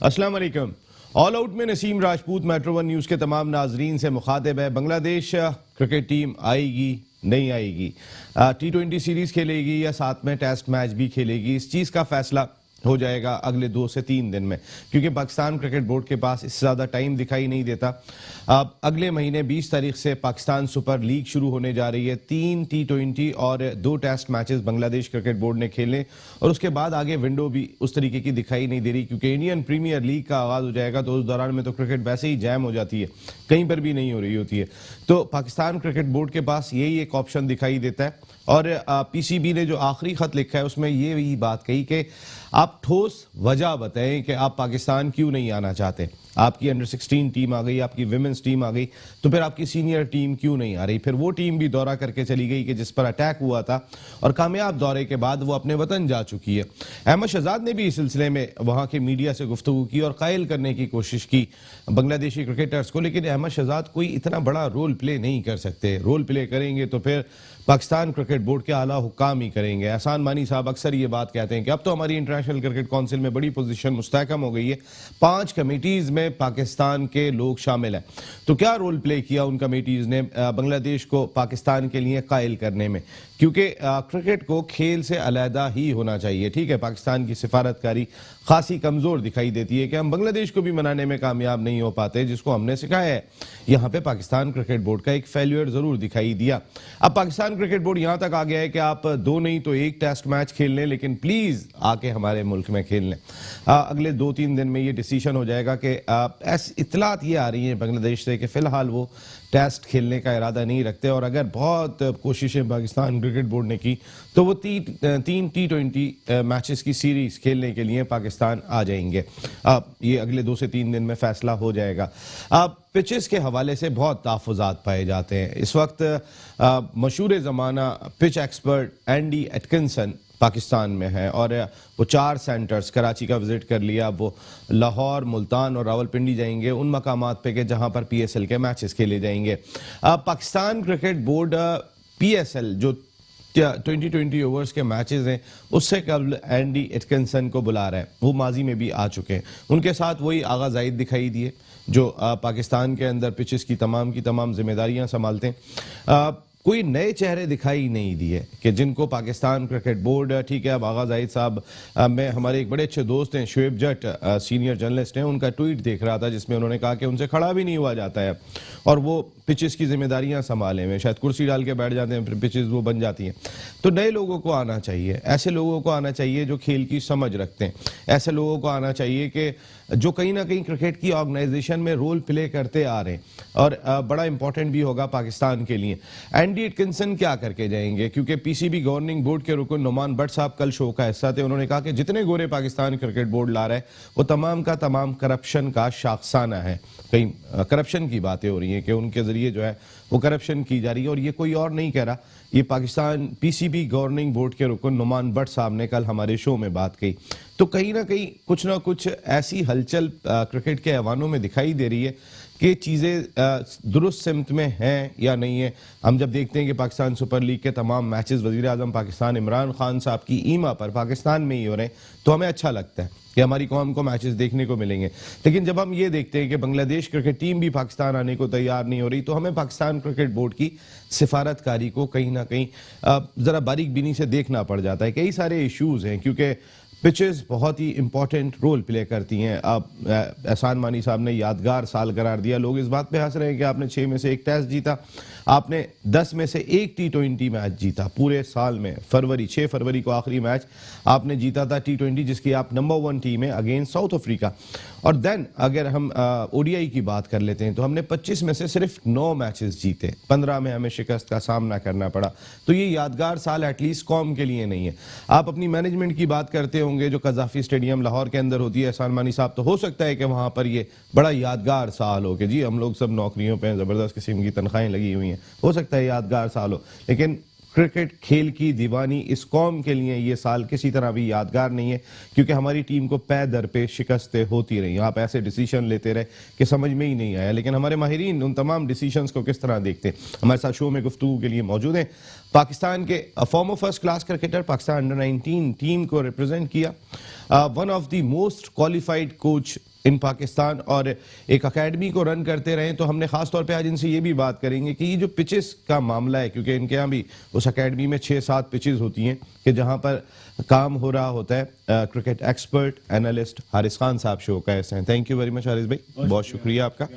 अस्सलाम वालेकुम। All out में Naseem Rajput metro one news के तमाम नाजरीन से मुखातिब है। बांग्लादेश क्रिकेट टीम आएगी नहीं आएगी, T20 सीरीज खेलेगी या साथ में टेस्ट मैच भी खेलेगी, इस चीज़ का फैसला हो जाएगा अगले 2 से 3 दिन में, क्योंकि पाकिस्तान क्रिकेट बोर्ड के पास इससे ज़्यादा टाइम दिखाई नहीं देता। अब अगले महीने 20 तारीख से पाकिस्तान सुपर लीग शुरू होने जा रही है। 3 T20 और 2 test matches Bangladesh cricket board ने खेले और उसके बाद आगे विंडो भी उस तरीके की दिखाई नहीं दे रही, क्योंकि इंडियन प्रीमियर लीग का आगाज हो जाएगा तो उस दौरान में तो क्रिकेट वैसे ही जैम हो जाती है, कहीं पर भी नहीं हो रही होती है। तो पाकिस्तान क्रिकेट बोर्ड के पास यही एक ऑप्शन दिखाई देता है और PCB ने जो आखिरी खत लिखा है उसमें ये बात कही कि आप ठोस वजह बताएं कि आप पाकिस्तान क्यों नहीं आना चाहते। आपकी अंडर 16 टीम आ गई, आपकी विमेंस टीम आ गई, तो फिर आपकी सीनियर टीम क्यों नहीं आ रही। फिर वो टीम भी दौरा करके चली गई कि जिस पर अटैक हुआ था और कामयाब दौरे के बाद वो अपने वतन जा चुकी है। अहमद शहजाद ने भी इस सिलसिले में वहां के मीडिया से गुफ्तगू की और कायल करने की कोशिश की बांग्लादेशी क्रिकेटर्स को, लेकिन अहमद शहजाद कोई इतना बड़ा रोल प्ले नहीं कर सकते। रोल प्ले करेंगे तो फिर पाकिस्तान क्रिकेट बोर्ड के आला हुक्काम ही करेंगे। एहसान मानी साहब अक्सर ये बात कहते हैं कि अब तो हमारी इंटरनेशनल क्रिकेट काउंसिल में बड़ी पोजीशन मुस्तहकम हो गई है, 5 कमेटीज में पाकिस्तान के लोग शामिल हैं। तो क्या रोल प्ले किया उन कमेटीज ने बांग्लादेश को पाकिस्तान के लिए कायल करने में, क्योंकि क्रिकेट को खेल से अलहदा ही होना चाहिए। ठीक है, पाकिस्तान की सिफारतकारी खासी कमजोर दिखाई देती है कि हम बांग्लादेश को भी मनाने में कामयाब नहीं हो पाते, जिसको हमने सिखाया है। यहां पे पाकिस्तान क्रिकेट बोर्ड का एक फेल्यूर जरूर दिखाई दिया। अब पाकिस्तान क्रिकेट बोर्ड यहां तक आ गया है कि आप 2 नहीं तो 1 टेस्ट मैच खेल लें, लेकिन प्लीज आके हमारे मुल्क में खेल लें। अगले 2-3 दिन में ये डिसीजन हो जाएगा कि इतलात ये आ रही है बांग्लादेश से कि फिलहाल वो टेस्ट खेलने का इरादा नहीं रखते, और अगर बहुत कोशिशें पाकिस्तान क्रिकेट बोर्ड ने की तो वो 3 T20 मैचेस की सीरीज खेलने के लिए पाकिस्तान आ जाएंगे। अब ये अगले 2 से 3 दिन में फैसला हो जाएगा। अब पिचेस के हवाले से बहुत तहफ़्फ़ुज़ात पाए जाते हैं। इस वक्त मशहूर ज़माना pitch expert Andy Atkinson Pakistan में है और वो 4 सेंटर्स कराची का विजिट कर लिया। वो लाहौर, मुल्तान और रावलपिंडी जाएंगे उन मकामात पे के जहां पर PSL के मैचेस खेले जाएंगे। पाकिस्तान क्रिकेट बोर्ड PSL जो 20 ओवर्स के मैचेस हैं उससे कबल एंडी एटकिंसन को बुला रहा है। वो माजी में भी आ चुके हैं, उनके साथ वही आगा जाहिद दिखाई दिए जो पाकिस्तान के अंदर पिचेस की तमाम जिम्मेदारियां संभालते हैं। कोई नए चेहरे दिखाई नहीं दिए कि जिनको पाकिस्तान क्रिकेट बोर्ड, ठीक है, अब आगा जाहिद साहब, मैं हमारे एक बड़े अच्छे दोस्त हैं शुएब जट, सीनियर जर्नलिस्ट हैं, उनका ट्वीट देख रहा था जिसमें उन्होंने कहा कि उनसे खड़ा भी नहीं हुआ जाता है और वो पिचेस की जिम्मेदारियां संभाले में, शायद कुर्सी डाल के बैठ जाते हैं, फिर पिचेस वो बन जाती हैं। तो नए लोगों को आना चाहिए, ऐसे लोगों को आना चाहिए जो खेल की समझ रखते हैं, ऐसे लोगों को आना चाहिए कि जो कहीं ना कहीं क्रिकेट की ऑर्गेनाइजेशन में रोल प्ले करते आ रहे हैं, और बड़ा इंपॉर्टेंट भी होगा पाकिस्तान के लिए। एंडी एटकिंसन क्या करके जाएंगे, क्योंकि PCB गवर्निंग बोर्ड के रुकन नुमान भट्ट साहब कल शो का हिस्सा थे। उन्होंने कहा कि जितने गोरे पाकिस्तान क्रिकेट बोर्ड ला रहा है वो तमाम का तमाम करप्शन का शाखसाना है। कहीं करप्शन की बातें हो रही हैं कि उनके जरिए जो है वो करप्शन की जा रही है, और ये कोई और नहीं कह रहा, ये पाकिस्तान PCB गवर्निंग बोर्ड के रुकन नुमान भट्ट साहब ने कल हमारे शो में बात कही। तो कहीं ना कहीं कुछ ना कुछ ऐसी हलचल क्रिकेट के ऐवानों में दिखाई दे रही है कि चीज़ें दुरुस्त सिमत में हैं या नहीं है। हम जब देखते हैं कि पाकिस्तान सुपर लीग के तमाम मैचेस वज़ीर आज़म पाकिस्तान इमरान खान साहब की ईमा पर पाकिस्तान में ही हो रहे हैं, तो हमें अच्छा लगता है कि हमारी कौम को मैचेस देखने को मिलेंगे। लेकिन जब हम ये देखते हैं कि बांग्लादेश क्रिकेट टीम भी पाकिस्तान आने को तैयार नहीं हो रही, तो हमें पाकिस्तान क्रिकेट बोर्ड की सिफारतकारी को कहीं ना कहीं ज़रा बारीक बीनी से देखना पड़ जाता है। कई सारे इशूज़ हैं, क्योंकि पिचेस बहुत ही इंपॉर्टेंट रोल प्ले करती हैं। अब एहसान मानी साहब ने यादगार साल करार दिया। लोग इस बात पे हंस रहे हैं कि आपने 6 में से 1 टेस्ट जीता, आपने 10 में से 1 T20 मैच जीता पूरे साल में। 6 फरवरी को आखिरी मैच आपने जीता था T20, जिसकी आप नंबर 1 टीम है अगेंस्ट साउथ अफ्रीका। और देन अगर हम ODI की बात कर लेते हैं तो हमने 25 में से सिर्फ 9 मैचेस जीते, 15 में हमें शिकस्त का सामना करना पड़ा। तो ये यादगार साल एटलीस्ट कौम के लिए नहीं है। आप अपनी मैनेजमेंट की बात करते होंगे जो कज़ाफी स्टेडियम लाहौर के अंदर होती है, एहसान मानी साहब, तो हो सकता है कि वहां पर ये बड़ा यादगार साल हो कि जी हम लोग सब नौकरियों पे जबरदस्त किस्म की तनख्वाहें लगी हुई हैं, हो सकता है यादगार साल हो। लेकिन क्रिकेट खेल की दीवानी इस कौम के लिए ये साल किसी तरह भी यादगार नहीं है, क्योंकि हमारी टीम को पै दर पे शिकस्तें होती रही। आप ऐसे डिसीजन लेते रहे कि समझ में ही नहीं आया, लेकिन हमारे माहिरीन उन तमाम डिसीजंस को किस तरह देखते हैं। हमारे साथ शो में गुफ्तगू के लिए मौजूद हैं पाकिस्तान के farmer first class cricketer, Pakistan under 19 team को रिप्रेजेंट किया, one of the most qualified coach in Pakistan और एक अकेडमी को रन करते रहे। तो हमने खास तौर पे आज इनसे ये भी बात करेंगे कि ये जो पिचेस का मामला है, क्योंकि इनके यहाँ भी उस अकेडमी में 6-7 पिचेस होती हैं कि जहां पर काम हो रहा होता है। Cricket expert analyst Haris Khan साहब शो का ऐसे हैं। Thank you very much Haris भाई, बहुत शुक्रिया आपका।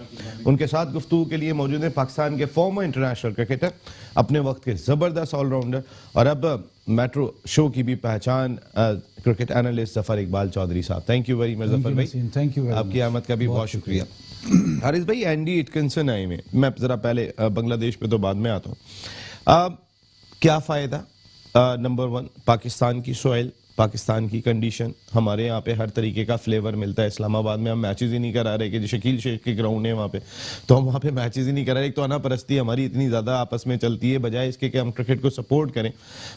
उनके साथ गुफ्तगू के लिए मौजूद है पाकिस्तान के फॉर्मर इंटरनेशनल क्रिकेटर, अपने वक्त के जबरदस्त ऑलराउंडर और अब मेट्रो शो की भी पहचान क्रिकेट एनालिस्ट जफर इकबाल चौधरी साहब। Thank you very much Zafar भाई, थैंक यू। आपकी आमद का भी बहुत शुक्रिया। हारिस भाई, एंडी एटकिंसन आए में, मैं जरा पहले बांग्लादेश पे तो बाद में आता हूँ। क्या फायदा? नंबर 1, पाकिस्तान की सॉइल, पाकिस्तान की कंडीशन, हमारे यहाँ पे हर तरीके का फ्लेवर मिलता है। इस्लामाबाद में हम मैचेस ही नहीं करा रहे कि शकील शेख के ग्राउंड है वहाँ पे, तो हम वहाँ पे मैचेस ही नहीं करा रहे। एक तो अना परस्ती हमारी इतनी ज़्यादा आपस में चलती है, बजाय इसके कि हम क्रिकेट को सपोर्ट करें,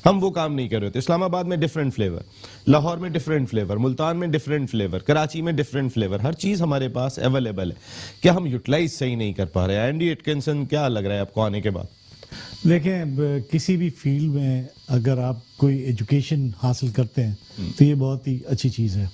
हम वो काम नहीं कर रहे थे। इस्लामाबाद में डिफरेंट फ्लेवर, लाहौर में डिफरेंट फ्लेवर, मुल्तान में डिफरेंट फ्लेवर, कराची में डिफरेंट फ्लेवर, हर चीज़ हमारे पास अवेलेबल है। क्या हम यूटिलाइज सही नहीं कर पा रहे? एंडी एटकिंसन, क्या लग रहा है आपको आने के बाद? देखें, किसी भी फील्ड में अगर आप कोई एजुकेशन हासिल करते हैं तो ये बहुत ही अच्छी चीज़ है।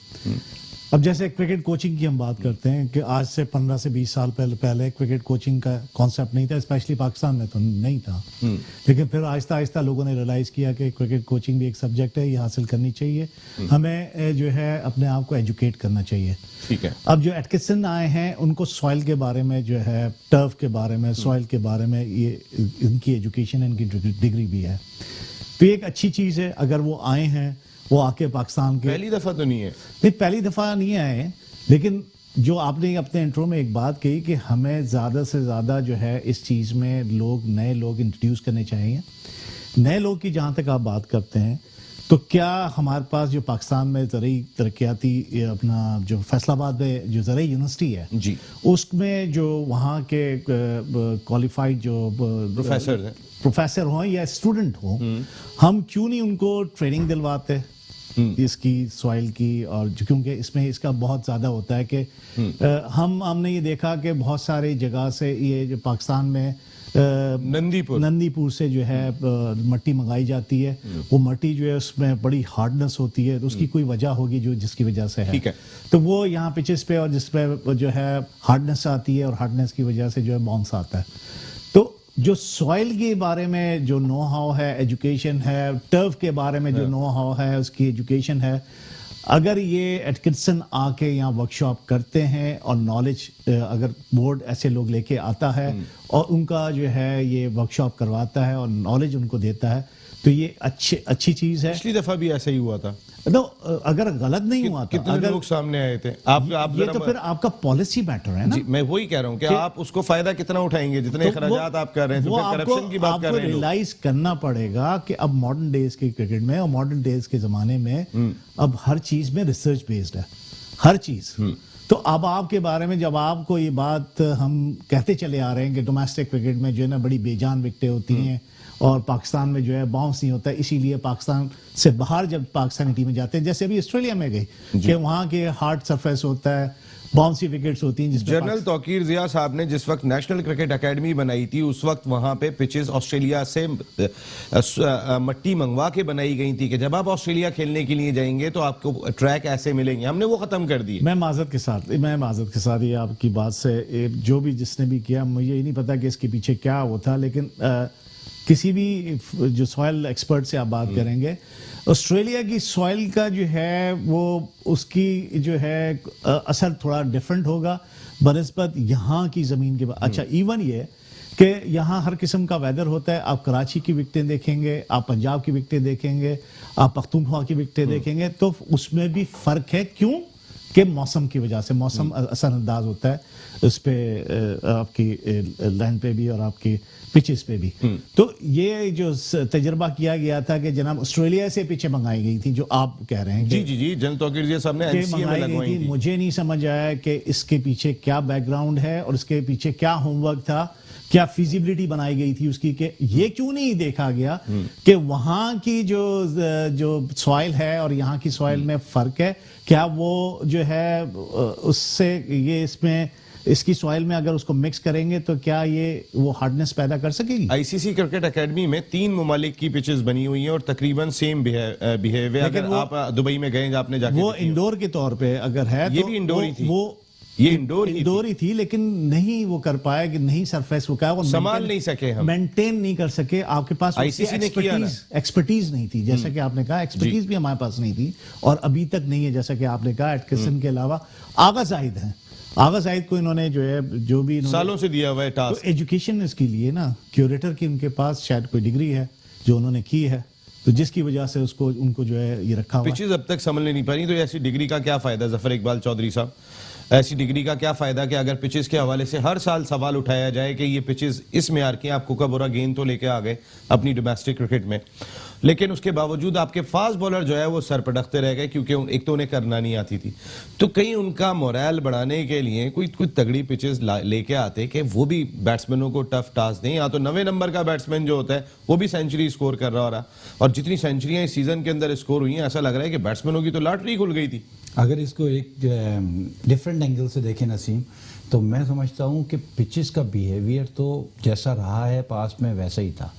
अब जैसे क्रिकेट कोचिंग की हम बात करते हैं कि आज से 15 से 20 साल पहले क्रिकेट कोचिंग का कॉन्सेप्ट नहीं था, स्पेशली पाकिस्तान में तो नहीं था। लेकिन फिर आहिस्ता आहिस्ता लोगों ने रियलाइज़ किया कि क्रिकेट कोचिंग भी एक सब्जेक्ट है, ये हासिल करनी चाहिए। हमें जो है अपने आप को एजुकेट करना चाहिए। ठीक है। अब जो एटकिंसन आए हैं उनको सॉइल के बारे में जो है, टर्फ के बारे में, सॉइल के बारे में, ये इनकी एजुकेशन, इनकी डिग्री भी है, तो ये एक अच्छी चीज़ है। अगर वो आए हैं, वो आके पाकिस्तान के, पहली दफा तो नहीं है, नहीं पहली दफा नहीं आए, लेकिन जो आपने अपने इंट्रो में एक बात कही कि हमें ज़्यादा से ज़्यादा जो है इस चीज़ में नए लोग इंट्रोड्यूस करने चाहिए। नए लोग की जहाँ तक आप बात करते हैं, तो क्या हमारे पास जो पाकिस्तान में ज़रई तरक्याती अपना जो फैसलाबाद में जो ज़रई यूनिवर्सिटी है जी, उसमें जो वहाँ के क्वालिफाइड जो प्रोफेसर हों या स्टूडेंट हों, हम क्यों नहीं उनको ट्रेनिंग दिलवाते इसकी सॉइल की? और क्योंकि इसमें इसका बहुत ज़्यादा होता है कि हमने ये देखा कि बहुत सारी जगह से ये जो पाकिस्तान में नंदीपुर से जो है मट्टी मंगाई जाती है, वो मट्टी जो है उसमें बड़ी हार्डनेस होती है, तो उसकी कोई वजह होगी जिसकी वजह से है। ठीक है। तो वो यहाँ पिचेस पे और जिस पे जो है हार्डनेस आती है और हार्डनेस की वजह से जो है बाउंस आता है। तो जो सॉइल के बारे में जो नो हाउ है, एजुकेशन है, टर्फ के बारे में जो नो हाउ है, उसकी एजुकेशन है, अगर ये एटकिंसन आके यहाँ वर्कशॉप करते हैं और नॉलेज अगर बोर्ड ऐसे लोग लेके आता है और उनका जो है ये वर्कशॉप करवाता है और नॉलेज उनको देता है, तो ये अच्छी चीज़ है। पिछली दफा भी ऐसा ही हुआ था। तो अगर गलत नहीं हुआ था, कितने लोग सामने आए थे? आप ये तो फिर आपका पॉलिसी मैटर है ना जी। मैं वही कह रहा हूँ कि आप उसको फायदा कितना उठाएंगे, जितने खर्चात आप कर रहे हैं, तो फिर करप्शन की बात कर रहे हैं। रियलाइज करना पड़ेगा कि अब मॉडर्न डेज के क्रिकेट में और मॉडर्न डेज के जमाने में अब हर चीज में रिसर्च बेस्ड है, हर चीज। तो अब आपके बारे में जब आपको ये बात हम कहते चले आ रहे हैं कि डोमेस्टिक क्रिकेट में जो है ना बड़ी बेजान विकेटें होती हैं और पाकिस्तान में जो है बाउंस नहीं होता है, इसीलिए पाकिस्तान से बाहर जब पाकिस्तानी टीमें जाते हैं, जैसे अभी ऑस्ट्रेलिया में गई कि वहाँ के हार्ड सरफेस होता है, बाउंसी विकेट्स होती हैं। जनरल तौकीर जिया साहब ने जिस वक्त नेशनल क्रिकेट एकेडमी बनाई थी, उस वक्त वहां पे पिचेस ऑस्ट्रेलिया से मट्टी मंगवा के बनाई गई थी कि जब आप ऑस्ट्रेलिया खेलने के लिए जाएंगे तो आपको ट्रैक ऐसे मिलेंगे। हमने वो खत्म कर दिए। मैं माजरत के साथ ये आपकी बात से जो भी जिसने भी किया, मुझे ये नहीं पता कि इसके पीछे क्या वो था, लेकिन किसी भी जो सॉइल एक्सपर्ट से आप बात करेंगे, ऑस्ट्रेलिया की सॉइल का जो है वो उसकी जो है असर थोड़ा डिफरेंट होगा बनिस्बत यहाँ की ज़मीन के। अच्छा, इवन ये कि यहाँ हर किस्म का वेदर होता है। आप कराची की विकेटें देखेंगे, आप पंजाब की विकेटें देखेंगे, आप पख्तूनख्वा की विकेटें देखेंगे, तो उसमें भी फ़र्क है। क्यों? कि मौसम की वजह से मौसम असरअंदाज होता है उस पे, आपकी लैंड पे भी और आपकी पिचेस पे भी। तो ये जो तजर्बा किया गया था कि जनाब ऑस्ट्रेलिया से पिचें मंगाई गई थी, जो आप कह रहे हैं जी जनरल तौकीर जी साहब ने एनसीए में लगवाई थी। मुझे नहीं समझ आया कि इसके पीछे क्या बैकग्राउंड है और इसके पीछे क्या होमवर्क था, क्या फिजिबिलिटी बनाई गई थी उसकी, कि ये क्यों नहीं देखा गया कि वहां की जो सॉइल है और यहाँ की सॉइल में फर्क है, क्या वो जो है उससे ये इसमें इसकी सॉइल में अगर उसको मिक्स करेंगे तो क्या ये वो हार्डनेस पैदा कर सकेगी? आईसीसी क्रिकेट एकेडमी में 3 ममालिक की पिचेस बनी हुई हैं और तकरीबन सेम बिहेवियर। अगर आप दुबई में गए, आपने जाके वो इंडोर के तौर पे अगर है ये तो भी इंडोर ही थी। ये इंडोर ही थी, लेकिन नहीं वो कर पाए कि नहीं सरफेस वो संभाल नहीं सके, हम मेंटेन नहीं कर सके। आपके पास आईसीसी ने किया ना। एक्सपर्टीज नहीं थी, जैसा कि आपने कहा, एक्सपर्टीज भी हमारे पास नहीं थी और अभी तक नहीं है। जैसा कि आपने कहा, एटकिंसन के अलावा आगा जाहिद हैं। आगा जाहिद को इन्होंने जो भी सालों से दिया हुआ है टास्क, तो एजुकेशन इसके लिए ना, क्यूरेटर की उनके पास शायद कोई डिग्री है जो उन्होंने की है, तो जिसकी वजह से उनको जो है ये रखा हुआ है। पिचेस अब तक संभल नहीं पाई, तो ऐसी डिग्री का क्या फायदा? जफर इकबाल चौधरी साहब, ऐसी डिग्री का क्या फायदा कि अगर पिचेस के हवाले से हर साल सवाल उठाया जाए कि ये पिचेस इस मेयार की, आपको का बुरा गेंद तो लेके आ गए अपनी डोमेस्टिक क्रिकेट में, लेकिन उसके बावजूद आपके फास्ट बॉलर जो है वो सर पटकते रह गए क्योंकि एक तो उन्हें करना नहीं आती थी। तो कहीं उनका मोरल बढ़ाने के लिए कोई तगड़ी पिचेस लेके आते कि वो भी बैट्समैनों को टफ टास्क दें। या तो 9वें नंबर का बैट्समैन जो होता है वो भी सेंचुरी स्कोर कर रहा, और जितनी सेंचुरियां इस सीजन के अंदर स्कोर हुई हैं, ऐसा लग रहा है कि बैट्समैनों की तो लॉटरी खुल गई थी। अगर इसको एक डिफरेंट एंगल से देखें नसीम, तो मैं समझता हूं कि पिचेस का बिहेवियर तो जैसा रहा है पास्ट में वैसा ही था।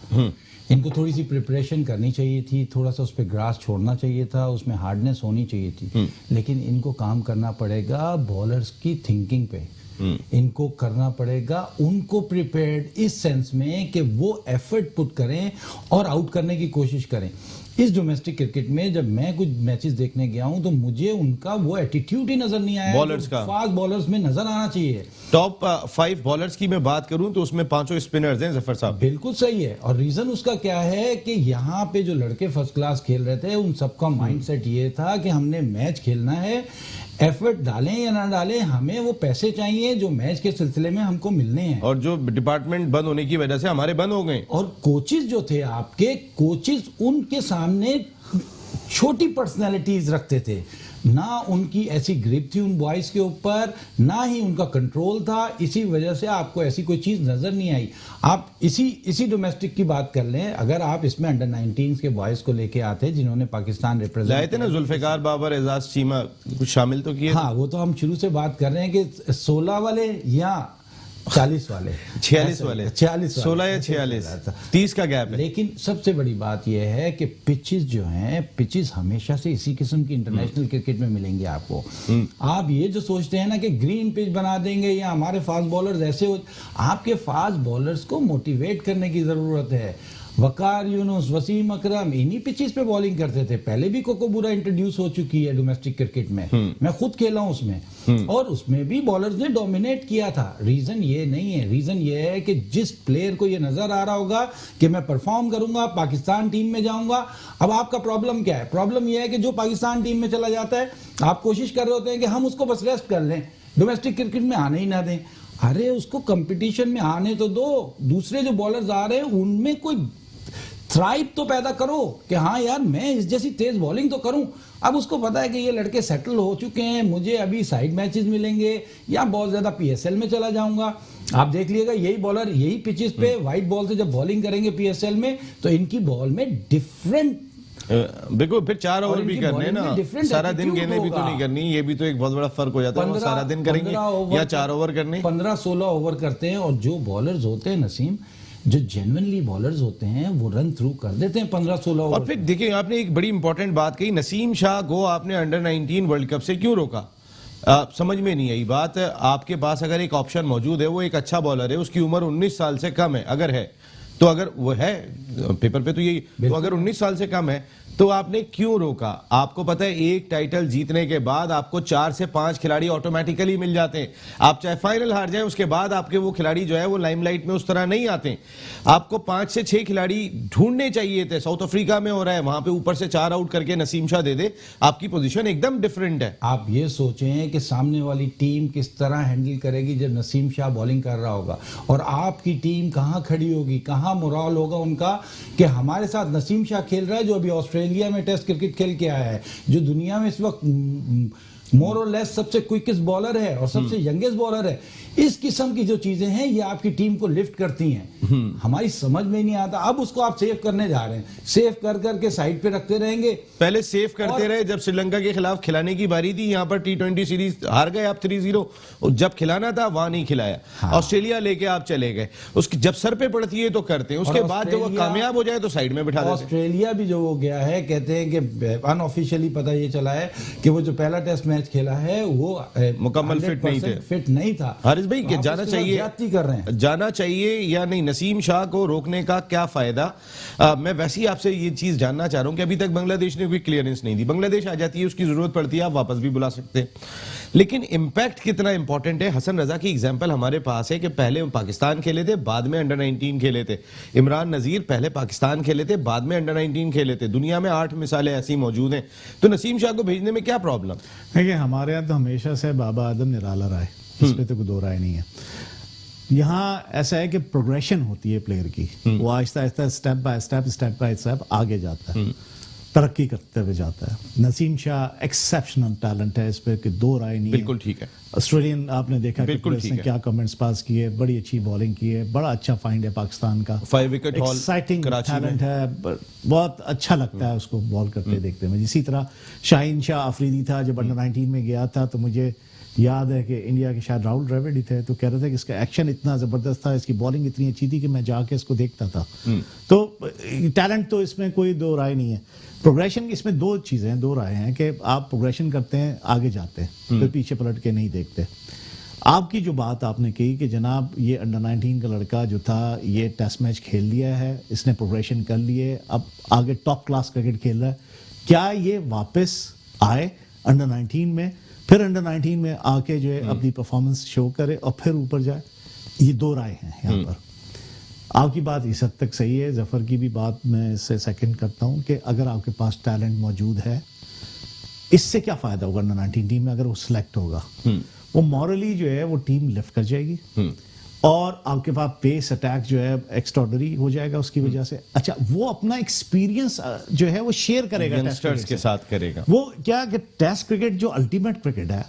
इनको थोड़ी सी प्रिपरेशन करनी चाहिए थी, थोड़ा सा उस पर ग्रास छोड़ना चाहिए था, उसमें हार्डनेस होनी चाहिए थी, लेकिन इनको काम करना पड़ेगा बॉलर्स की थिंकिंग पे। इनको करना पड़ेगा उनको प्रिपेयर्ड इस सेंस में कि वो एफर्ट पुट करें और आउट करने की कोशिश करें। इस डोमेस्टिक क्रिकेट में जब मैं कुछ मैचेस देखने गया हूं तो मुझे उनका वो एटीट्यूड ही नजर नहीं आया बॉलर्स का। फास्ट बॉलर्स में नजर आना चाहिए। टॉप 5 बॉलर्स की मैं बात करूं तो उसमें 5 स्पिनर्स हैं जफर साहब। बिल्कुल सही है, और रीजन उसका क्या है कि यहाँ पे जो लड़के फर्स्ट क्लास खेल रहे थे उन सबका माइंडसेट ये था कि हमने मैच खेलना है, एफर्ट डालें या ना डालें, हमें वो पैसे चाहिए जो मैच के सिलसिले में हमको मिलने हैं। और जो डिपार्टमेंट बंद होने की वजह से हमारे बंद हो गए। और कोचेस जो थे आपके कोचेस, उनके सामने छोटी पर्सनालिटीज रखते थे, ना उनकी ऐसी ग्रिप थी उन बॉयज के ऊपर, ना ही उनका कंट्रोल था। इसी वजह से आपको ऐसी कोई चीज नजर नहीं आई। आप इसी डोमेस्टिक की बात कर लें, अगर आप इसमें अंडर 19 के बॉयज को लेके आते जिन्होंने पाकिस्तान रिप्रेजेंट लाए थे ना, जुल्फिकार बाबर, एजाज चीमा, कुछ शामिल तो किए। हाँ, वो तो हम शुरू से बात कर रहे हैं कि 16 वाले या 40 वाले, 46 वाले, 16 या 46, 30 का गैप है। लेकिन सबसे बड़ी बात यह है कि पिचेस जो हैं, पिचेस हमेशा से इसी किस्म की इंटरनेशनल क्रिकेट में मिलेंगे आपको। आप ये जो सोचते हैं ना कि ग्रीन पिच बना देंगे या हमारे फास्ट बॉलर्स ऐसे हो, आपके फास्ट बॉलर्स को मोटिवेट करने की जरूरत है। वकार यूनुस, वसीम अकरम इन्हीं पिचेस पे बॉलिंग करते थे। पहले भी कोकोबुरा इंट्रोड्यूस हो चुकी है डोमेस्टिक क्रिकेट में, मैं खुद खेला हूं उसमें, और उसमें भी बॉलर्स ने डोमिनेट किया था। रीजन ये नहीं है, रीजन ये है कि जिस प्लेयर को ये नजर आ रहा होगा कि मैं परफॉर्म करूंगा, पाकिस्तान टीम में जाऊंगा। अब आपका प्रॉब्लम क्या है? प्रॉब्लम यह है कि जो पाकिस्तान टीम में चला जाता है, आप कोशिश कर रहे होते हैं कि हम उसको बस रेस्ट कर लें, डोमेस्टिक क्रिकेट में आने ही ना दें। अरे उसको कंपटीशन में आने तो दो, दूसरे जो बॉलर्स आ रहे हैं उनमें कोई थ्राइव तो पैदा करो कि हाँ यार मैं इस जैसी तेज बॉलिंग तो करूं। अब उसको पता है कि ये लड़के सेटल हो चुके हैं, मुझे अभी साइड मैचेस मिलेंगे या बहुत ज्यादा पीएसएल में चला जाऊंगा। आप देख लीजिएगा, यही बॉलर यही पिचेस पे व्हाइट बॉल से जब बॉलिंग करेंगे पीएसएल में, तो इनकी बॉल में डिफरेंट, देखो फिर 4 ओवर भी करने ना, सारा दिन गेंदें भी तो नहीं करनी, ये भी तो एक बहुत बड़ा फर्क हो जाता है। सारा दिन करेंगे या 4 ओवर करने, 15-16 ओवर करते हैं। और जो बॉलर्स होते हैं नसीम, जो जेन्युइनली बॉलर्स होते हैं, वो रन थ्रू कर देते हैं 15-16 ओवर। और फिर देखिए, आपने एक बड़ी इंपॉर्टेंट बात कही, नसीम शाह को आपने अंडर 19 वर्ल्ड कप से क्यों रोका? समझ में नहीं आई बात। आपके पास अगर एक ऑप्शन मौजूद है, वो एक अच्छा बॉलर है, उसकी उम्र 19 साल से कम है, अगर है तो, अगर वो है पेपर पे तो यही, तो अगर 19 साल से कम है तो आपने क्यों रोका? आपको पता है एक टाइटल जीतने के बाद आपको 4 से 5 खिलाड़ी ऑटोमेटिकली मिल जाते हैं। आप चाहे फाइनल हार जाए, उसके बाद आपके वो खिलाड़ी जो है वो लाइमलाइट में उस तरह नहीं आते। आपको 5 से 6 खिलाड़ी ढूंढने चाहिए थे। साउथ अफ्रीका में हो रहा है, वहां पे ऊपर से 4 आउट करके नसीम शाह दे दे, आपकी पोजीशन एकदम डिफरेंट है। आप ये सोचें कि सामने वाली टीम किस तरह हैंडल करेगी जब नसीम शाह बॉलिंग कर रहा होगा, और आपकी टीम कहां खड़ी होगी, कहां मोराल होगा उनका कि हमारे साथ नसीम शाह खेल रहा है, जो अभी ऑस्ट्रेलिया में टेस्ट क्रिकेट खेल के आया है, जो दुनिया में इस वक्त मोर और लेस सबसे क्विकेस्ट बॉलर है और सबसे यंगेस्ट बॉलर है। इस किस्म की जो चीजें हैं ये आपकी टीम को लिफ्ट करती हैं। हमारी समझ में नहीं आता, अब उसको आप सेव करने जा रहे हैं, सेव कर करके साइड पे रखते रहेंगे। पहले सेव करते रहे, जब श्रीलंका के खिलाफ खिलाने की बारी थी, यहाँ पर T20 सीरीज हार गए आप 3-0, और जब खिलाना था वहां नहीं खिलाया। ऑस्ट्रेलिया लेके आप चले गए, उसकी जब सर पे पड़ती है तो करते हैं, उसके बाद जब वो कामयाब हो जाए तो साइड में बिठा देते हैं। ऑस्ट्रेलिया भी जो हो गया है, कहते हैं कि अनऑफिशियली पता ये चला है कि वो जो पहला टेस्ट मैच खेला है वो मुकम्मल फिट नहीं था। हारिस भाई कि जाना चाहिए, कर रहे हैं, जाना चाहिए या नहीं, नसीम शाह को रोकने का क्या फायदा? मैं वैसे ही आपसे ये चीज जानना चाह रहा हूं कि अभी तक बांग्लादेश ने कोई क्लियरेंस नहीं दी। बांग्लादेश आ जाती है, उसकी जरूरत पड़ती है, आप वापस भी बुला सकते हैं, लेकिन इंपैक्ट कितना इंपॉर्टेंट है? हसन रजा की एग्जांपल हमारे पास है कि पहले पाकिस्तान खेले थे, बाद में अंडर 19 खेले थे। इमरान नजीर पहले पाकिस्तान खेले थे, बाद में अंडर 19 खेले थे। दुनिया में 8 मिसालें ऐसी मौजूद हैं, तो नसीम शाह को भेजने में क्या प्रॉब्लम? देखिए, हमारे यहाँ तो हमेशा से बाबा आदम निराला रहा है, इसमें तो कोई दो राय नहीं है। यहाँ ऐसा है कि प्रोग्रेशन होती है प्लेयर की, वो Aahista Aahista step by step आगे जाता है, तरक्की करते हुए जाता है। नसीम शाह एक्सेप्शनल टैलेंट है, इस पे कि दो राय नहीं। बिल्कुल ठीक है। ऑस्ट्रेलियन आपने देखा कि उसने क्या कमेंट्स पास किए, बड़ी अच्छी बॉलिंग की है, बड़ा अच्छा फाइंड है पाकिस्तान का, 5 विकेट हॉल, एक्साइटिंग टैलेंट है, बहुत अच्छा लगता है उसको बॉल करते देखते में। इसी तरह शाहीन शाह अफरीदी था, जब अंडर 19 में गया था तो मुझे याद है कि इंडिया के शायद राहुल द्रविड़ ही थे, तो कह रहे थे कि इसका एक्शन इतना जबरदस्त था, इसकी बॉलिंग इतनी अच्छी थी कि मैं जाके इसको देखता था। तो टैलेंट तो इसमें कोई दो राय नहीं है। प्रोग्रेशन इसमें दो चीजें हैं, दो राय हैं कि आप प्रोग्रेशन करते हैं, आगे जाते हैं, फिर पीछे पलट के नहीं देखते। आपकी जो बात आपने कही कि जनाब ये अंडर 19 का लड़का जो था ये टेस्ट मैच खेल लिया है, इसने प्रोग्रेशन कर लिए, अब आगे टॉप क्लास क्रिकेट खेल रहा है, क्या ये वापस आए अंडर 19 में, फिर अंडर 19 में आके जो है अपनी परफॉर्मेंस शो करे और फिर ऊपर जाए? ये दो राय हैं यहाँ पर। आपकी बात इस हद तक सही है, जफर की भी बात मैं इससे सेकंड करता हूँ कि अगर आपके पास टैलेंट मौजूद है, इससे क्या फायदा होगा अंडर 19 टीम में? अगर वो सिलेक्ट होगा, वो मॉरली जो है वो टीम लिफ्ट कर जाएगी और आपके पास पेस अटैक जो है एक्स्ट्रॉर्डनरी हो जाएगा उसकी वजह से। अच्छा, वो अपना एक्सपीरियंस जो है वो शेयर करेगा यंगस्टर्स के साथ करेगा। वो क्या कि टेस्ट क्रिकेट जो अल्टीमेट क्रिकेट है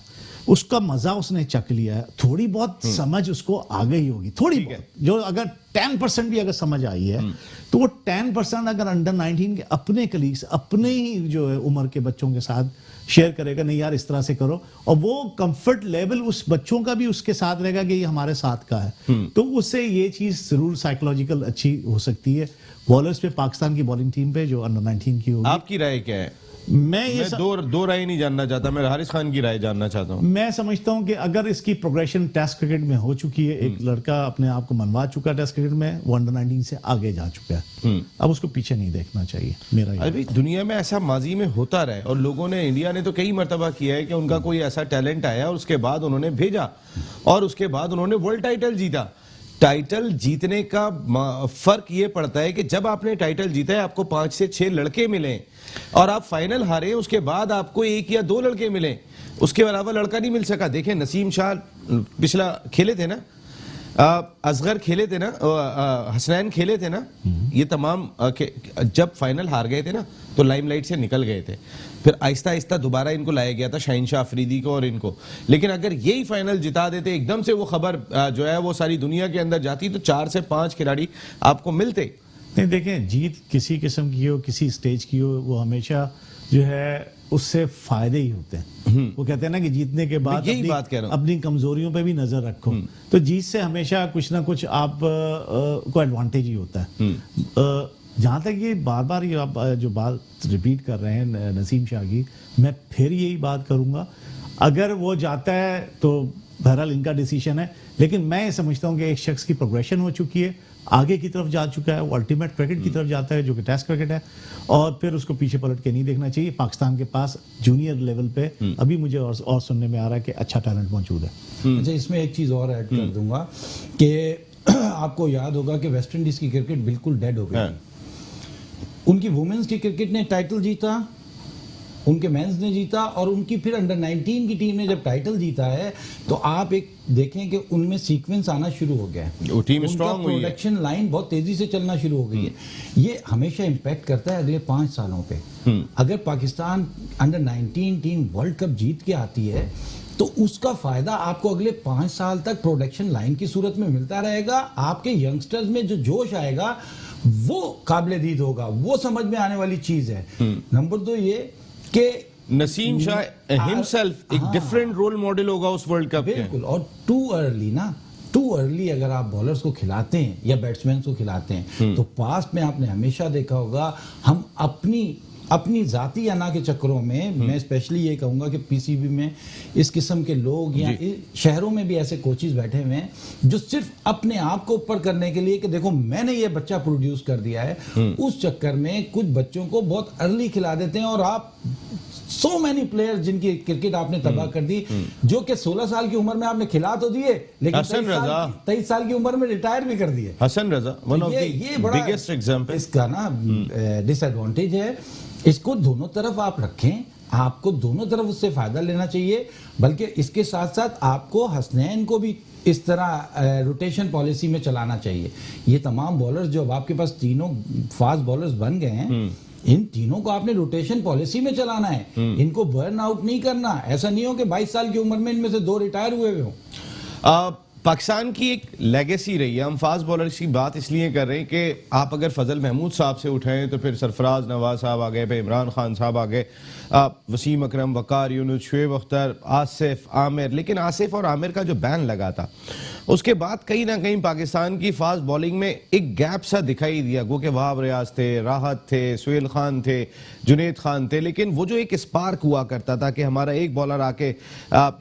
उसका मजा उसने चख लिया है, थोड़ी बहुत समझ उसको आ गई होगी, थोड़ी बहुत, जो अगर 10% भी अगर समझ आई है तो वो 10% अगर अंडर 19 के अपने कलीग्स, अपने ही जो है उम्र के बच्चों के साथ शेयर करेगा, नहीं यार इस तरह से करो, और वो कंफर्ट लेवल उस बच्चों का भी उसके साथ रहेगा कि ये हमारे साथ का है, तो उससे ये चीज जरूर साइकोलॉजिकल अच्छी हो सकती है। बॉलर्स पे, पाकिस्तान की बॉलिंग टीम पे जो अंडर 19 की होगी। आपकी राय क्या है? मैं दो राय नहीं जानना चाहता, मैं हारिस खान की राय जानना चाहता हूं। मैं समझता हूं कि अगर इसकी प्रोग्रेशन टेस्ट क्रिकेट में हो चुकी है, एक लड़का अपने आप को मनवा चुका टेस्ट क्रिकेट में, वो अंडर 19 से आगे जा चुका है, अब उसको पीछे नहीं देखना चाहिए, मेरा ये। अभी दुनिया में ऐसा माजी में होता रहा है और लोगों ने, इंडिया ने तो कई मर्तबा किया है कि उनका कोई ऐसा टैलेंट आया और उसके बाद उन्होंने भेजा और उसके बाद उन्होंने वर्ल्ड टाइटल जीता। टाइटल जीतने का फर्क ये पड़ता है कि जब आपने टाइटल जीता है, आपको 5 से 6 लड़के मिले और आप फाइनल हारे, उसके बाद आपको 1 या 2 लड़के मिले, उसके अलावा लड़का नहीं मिल सका। देखें, नसीम शाह पिछला खेले थे ना, असगर खेले थे ना, हसनैन खेले थे ना, ये तमाम जब फाइनल हार गए थे ना तो लाइमलाइट से निकल गए थे, फिर आहिस्ता आहिस्ता दोबारा इनको लाया गया था, शाहीन शाह अफरीदी को और इनको। लेकिन अगर यही फाइनल जिता देते, एकदम से वो खबर जो है वो सारी दुनिया के अंदर जाती, तो 4 से 5 खिलाड़ी आपको मिलते। नहीं, देखें, जीत किसी किस्म की हो, किसी स्टेज की हो, वो हमेशा जो है उससे फायदे ही होते हैं। वो कहते हैं ना कि जीतने के बाद यही बात कह रहा हूं, अपनी कमजोरियों पे भी नजर रखो, तो जीत से हमेशा कुछ ना कुछ आप को एडवांटेज ही होता है। जहां तक ये बार बार ये आप जो बात रिपीट कर रहे हैं नसीम शाह की, मैं फिर यही बात करूंगा, अगर वो जाता है तो बहरहाल इनका डिसीजन है, लेकिन मैं ये समझता हूं कि एक शख्स की प्रोग्रेशन हो चुकी है, आगे की तरफ जा चुका है, वो अल्टीमेट क्रिकेट की तरफ जाता है जो कि टेस्ट क्रिकेट है, और फिर उसको पीछे पलट के नहीं देखना चाहिए। पाकिस्तान के पास जूनियर लेवल पे अभी मुझे और सुनने में आ रहा है कि अच्छा टैलेंट मौजूद है। अच्छा, इसमें एक चीज और ऐड कर दूंगा कि आपको याद होगा कि वेस्ट इंडीज की क्रिकेट बिल्कुल डेड हो गई। उनकी वुमेन्स की क्रिकेट ने टाइटल जीता उनके मेंस ने जीता और उनकी फिर अंडर 19 की टीम ने जब टाइटल जीता है तो आप एक देखें कि उनमें सीक्वेंस आना शुरू हो गया है, वो टीम स्ट्रांग हुई है, प्रोडक्शन लाइन बहुत तेजी से चलना शुरू हो गई है। ये हमेशा इम्पैक्ट करता है अगले 5 सालों पे। अगर Pakistan under 19 team World Cup जीत के आती है तो उसका फायदा आपको अगले 5 साल तक प्रोडक्शन लाइन की सूरत में मिलता रहेगा। आपके यंगस्टर्स में जो जोश आएगा वो काबिल-ए-दीद होगा, वो समझ में आने वाली चीज है। नंबर 2 ये कि नसीम शाह हिमसेल्फ एक डिफरेंट रोल मॉडल होगा उस वर्ल्ड कप के। बिल्कुल, और टू अर्ली अगर आप बॉलर्स को खिलाते हैं या बैट्समैन को खिलाते हैं तो पास्ट में आपने हमेशा देखा होगा हम अपनी जाती अना के चक्करों में, मैं स्पेशली ये कहूंगा कि पीसीबी में इस किस्म के लोग या शहरों में भी ऐसे कोचेस बैठे हुए हैं जो सिर्फ अपने आप को ऊपर करने के लिए कि देखो मैंने ये बच्चा प्रोड्यूस कर दिया है, उस चक्कर में कुछ बच्चों को बहुत अर्ली खिला देते हैं और आप सो मैनी प्लेयर्स जिनकी क्रिकेट आपने तबाह कर दी, जो कि 16 साल की उम्र में आपने खिला तो दिए लेकिन 23 साल की उम्र में रिटायर भी कर दिए। Hasan Raza one of the biggest example इसका ना डिसएडवांटेज है। इसको दोनों तरफ आप रखें, आपको दोनों तरफ उससे फायदा लेना चाहिए, बल्कि इसके साथ साथ आपको हसनैन को भी इस तरह रोटेशन पॉलिसी में चलाना चाहिए। ये तमाम बॉलर्स जो अब आपके पास तीनों फास्ट बॉलर्स बन गए हैं, इन तीनों को आपने रोटेशन पॉलिसी में चलाना है, इनको बर्न आउट नहीं करना। ऐसा नहीं हो कि 22 साल की उम्र में इनमें से 2 रिटायर हुए हो। पाकिस्तान की एक लेगेसी रही है, हम फास्ट बॉलर्स की बात इसलिए कर रहे हैं कि आप अगर फजल महमूद साहब से उठाएं तो फिर सरफराज नवाज साहब आ गए, फिर इमरान खान साहब आ गए, वसीम अकरम, वकार यूनुस, शुएब अख्तर, आसिफ, आमिर। लेकिन आसिफ और आमिर का जो बैन लगा था उसके बाद कहीं ना कहीं पाकिस्तान की फास्ट बॉलिंग में एक गैप सा दिखाई दिया। गो के वहाब रियाज थे, राहत थे, सुहेल खान थे, जुनेद खान थे, लेकिन वो जो एक स्पार्क हुआ करता था कि हमारा एक बॉलर आके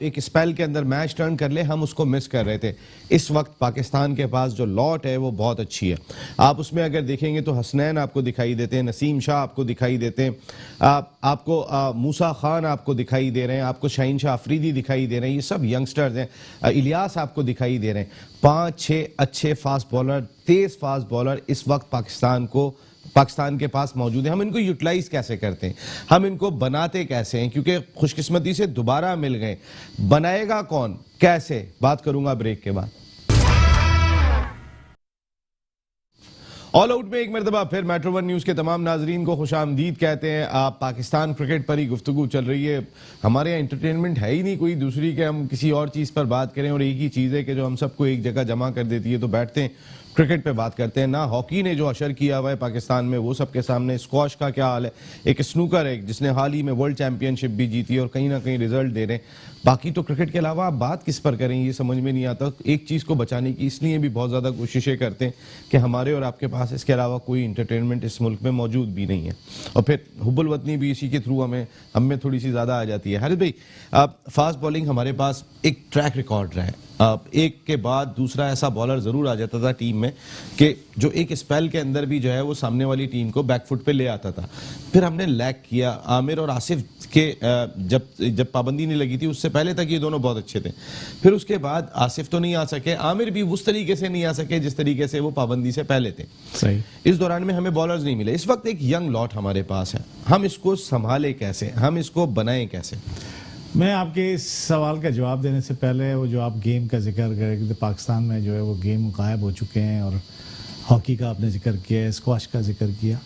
एक स्पेल के अंदर मैच टर्न कर ले, हम उसको मिस कर रहे थे। इस वक्त पाकिस्तान के पास जो लॉट है वो बहुत अच्छी है। आप उसमें अगर देखेंगे तो हसनैन आपको दिखाई देते हैं, नसीम शाह आपको दिखाई देते हैं, आपको मूसा खान आपको दिखाई दे रहे हैं, आपको शाहीन शाह अफरीदी दिखाई दे रहे हैं, ये सब यंगस्टर्स हैं, इलियास आपको दिखाई दे रहे हैं। 5-6 अच्छे फास्ट बॉलर, तेज फास्ट बॉलर इस वक्त पाकिस्तान के पास मौजूद है। हम इनको यूटिलाइज कैसे करते हैं, हम इनको बनाते कैसे हैं, क्योंकि खुशकिस्मती से दोबारा मिल गए। बनाएगा कौन, कैसे, बात करूंगा ब्रेक के बाद। ऑल आउट में एक मरतबा फिर मेट्रो वन न्यूज़ के तमाम नाजरीन को खुशामदीद कहते हैं। आप पाकिस्तान क्रिकेट पर ही गुफ्तगू चल रही है, हमारे यहाँ इंटरटेनमेंट है ही नहीं कोई दूसरी के हम किसी और चीज़ पर बात करें, और एक ही चीज़ है कि जो हम सबको एक जगह जमा कर देती है, तो बैठते हैं क्रिकेट पे बात करते हैं। ना हॉकी ने जो अशर किया हुआ है पाकिस्तान में वो सबके सामने, स्क्वॉश का क्या हाल है, एक स्नूकर है जिसने हाल ही में वर्ल्ड चैंपियनशिप भी जीती और कहीं ना कहीं रिजल्ट दे रहे हैं। बाकी तो क्रिकेट के अलावा आप बात किस पर करें ये समझ में नहीं आता। एक चीज़ को बचाने की इसलिए भी बहुत ज़्यादा कोशिशें करते हैं कि हमारे और आपके पास इसके अलावा कोई इंटरटेनमेंट इस मुल्क में मौजूद भी नहीं है, और फिर हुब्बुल वतनी भी इसी के थ्रू हमें थोड़ी सी ज़्यादा आ जाती है। हारिस भाई, फास्ट बॉलिंग हमारे पास एक ट्रैक रिकॉर्ड रहा है, एक के बाद दूसरा ऐसा बॉलर जरूर आ जाता था टीम में कि जो एक स्पेल के अंदर भी जो है वो सामने वाली टीम को बैकफुट पे ले आता था। फिर हमने लैग किया। आमिर और आसिफ के जब पाबंदी नहीं लगी थी उससे पहले तक ये दोनों बहुत अच्छे थे, फिर उसके बाद आसिफ तो नहीं आ सके, आमिर भी उस तरीके से नहीं आ सके जिस तरीके से वो पाबंदी से पहले थे। सही, इस दौरान में हमें बॉलर्स नहीं मिले। इस वक्त एक यंग लॉट हमारे पास है, हम इसको संभाले कैसे, हम इसको बनाएं कैसे? मैं आपके इस सवाल का जवाब देने से पहले वो जो आप गेम का जिक्र करें, पाकिस्तान में जो है वो गेम गायब हो चुके हैं, और हॉकी का आपने जिक्र किया, स्क्वॉश का जिक्र किया।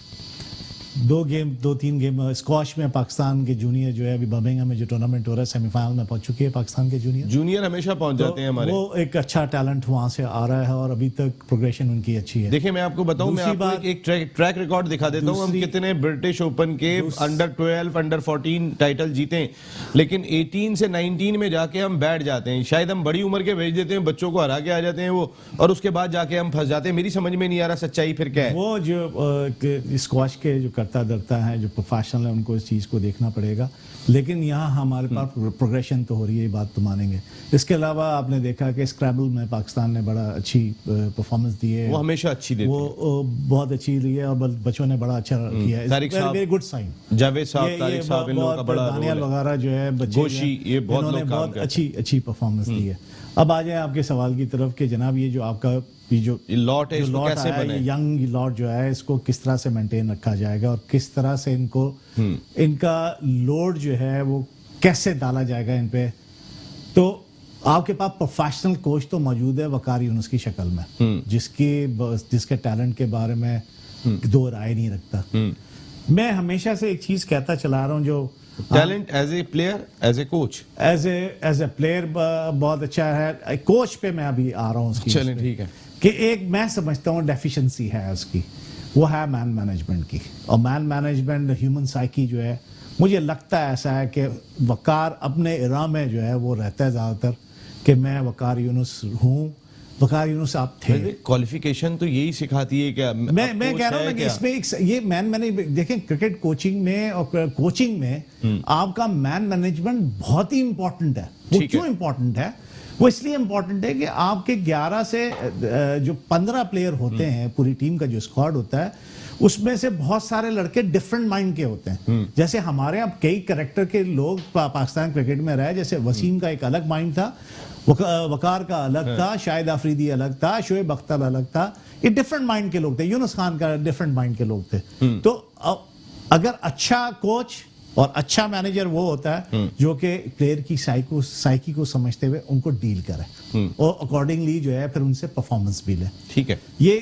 2-3 गेम स्क्वॉश में पाकिस्तान के जूनियर जो है अभी बर्मिंघम में जो टूर्नामेंट हो रहा है सेमीफाइनल में पहुंच चुके हैं पाकिस्तान के जूनियर हमेशा पहुंच जाते हैं हमारे। वो एक अच्छा टैलेंट वहां से आ रहा है और अभी तक प्रोग्रेशन उनकी अच्छी है। देखिए मैं आपको बताऊं, मैं आपको एक ट्रैक रिकॉर्ड दिखा देता हूं, हम कितने ब्रिटिश ओपन के अंडर 12 अंडर 14 टाइटल जीते, लेकिन 18 से 19 में जाके हम बैठ जाते हैं। शायद हम बड़ी उम्र के भेज देते हैं, बच्चों को हरा के आ जाते हैं वो, और उसके बाद जाके हम फंस जाते हैं। मेरी समझ में नहीं आ रहा सच्चाई फिर क्या है। वो जो स्क्वॉश के जो करता धरता है, जो प्रोफेशनल है, उनको इस चीज़ को देखना पड़ेगा। लेकिन यहाँ हमारे पास प्रोग्रेशन तो हो रही है, ये बात तो मानेंगे। इसके अलावा आपने देखा कि स्क्रैबल में पाकिस्तान ने बड़ा अच्छी परफॉर्मेंस दी है, वो हमेशा अच्छी देती है, वो बहुत अच्छी रही है, और बच्चों ने बड़ा अच्छा किया है। Very good sign. जावेद साहब, तारिक साहब, इन लोगों का बड़ा दानियाल वगैरह जो है बच्चे, ये बहुत अच्छी परफॉर्मेंस दी है। अब आ जाए आपके सवाल की तरफ कि जनाब ये जो आपका ये जो लॉट है, जो इसको लॉट कैसे आया, बने? ये यंग लॉट जो है इसको किस तरह से मेंटेन रखा जाएगा और किस तरह से इनको इनका लोड जो है वो कैसे डाला जाएगा इन पे। तो आपके पास प्रोफेशनल कोच तो मौजूद है वकार यूनुस की शक्ल में, जिसके टैलेंट के बारे में दो राय नहीं रखता। मैं हमेशा से एक चीज कहता चला रहा हूँ, जो talent as a player, as a coach, as a player बहुत अच्छा है। कोच पे मैं अभी आ रहा हूँ उसकी, चलें ठीक है, कि एक मैं समझता हूँ डेफिशिएंसी है उसकी, वो है मैन मैनेजमेंट की। और मैन मैनेजमेंट, ह्यूमन साइकी जो है, मुझे लगता है ऐसा है कि वकार अपने इरा में जो है वो रहता है ज़्यादातर कि मैं वकार यूनुस हूँ, वकार यूनुस आप थे। क्वालिफिकेशन तो यही सिखाती है क्या? मैं कह रहा हूँ ना कि इसमें ये मैंने देखें क्रिकेट कोचिंग में और कोचिंग में आपका मैन मैनेजमेंट बहुत ही इंपॉर्टेंट है। वो क्यों इंपॉर्टेंट है? वो इसलिए इंपॉर्टेंट है कि आपके 11 से जो 15 प्लेयर होते हैं, पूरी टीम का जो स्क्वाड होता है, उसमें से बहुत सारे लड़के डिफरेंट माइंड के होते हैं। जैसे हमारे यहाँ कई कैरेक्टर के लोग पाकिस्तान क्रिकेट में रहे, जैसे वसीम का एक अलग माइंड था, वकार का अलग था, शाहिद आफरीदी अलग था, शोएब अख्तर अलग था। ये डिफरेंट माइंड के लोग थे। यूनुस खान का डिफरेंट माइंड के लोग थे। तो अगर अच्छा कोच और अच्छा मैनेजर वो होता है जो कि प्लेयर की साइकी को समझते हुए उनको डील करे और अकॉर्डिंगली जो है फिर उनसे परफॉर्मेंस भी ले। ठीक है, ये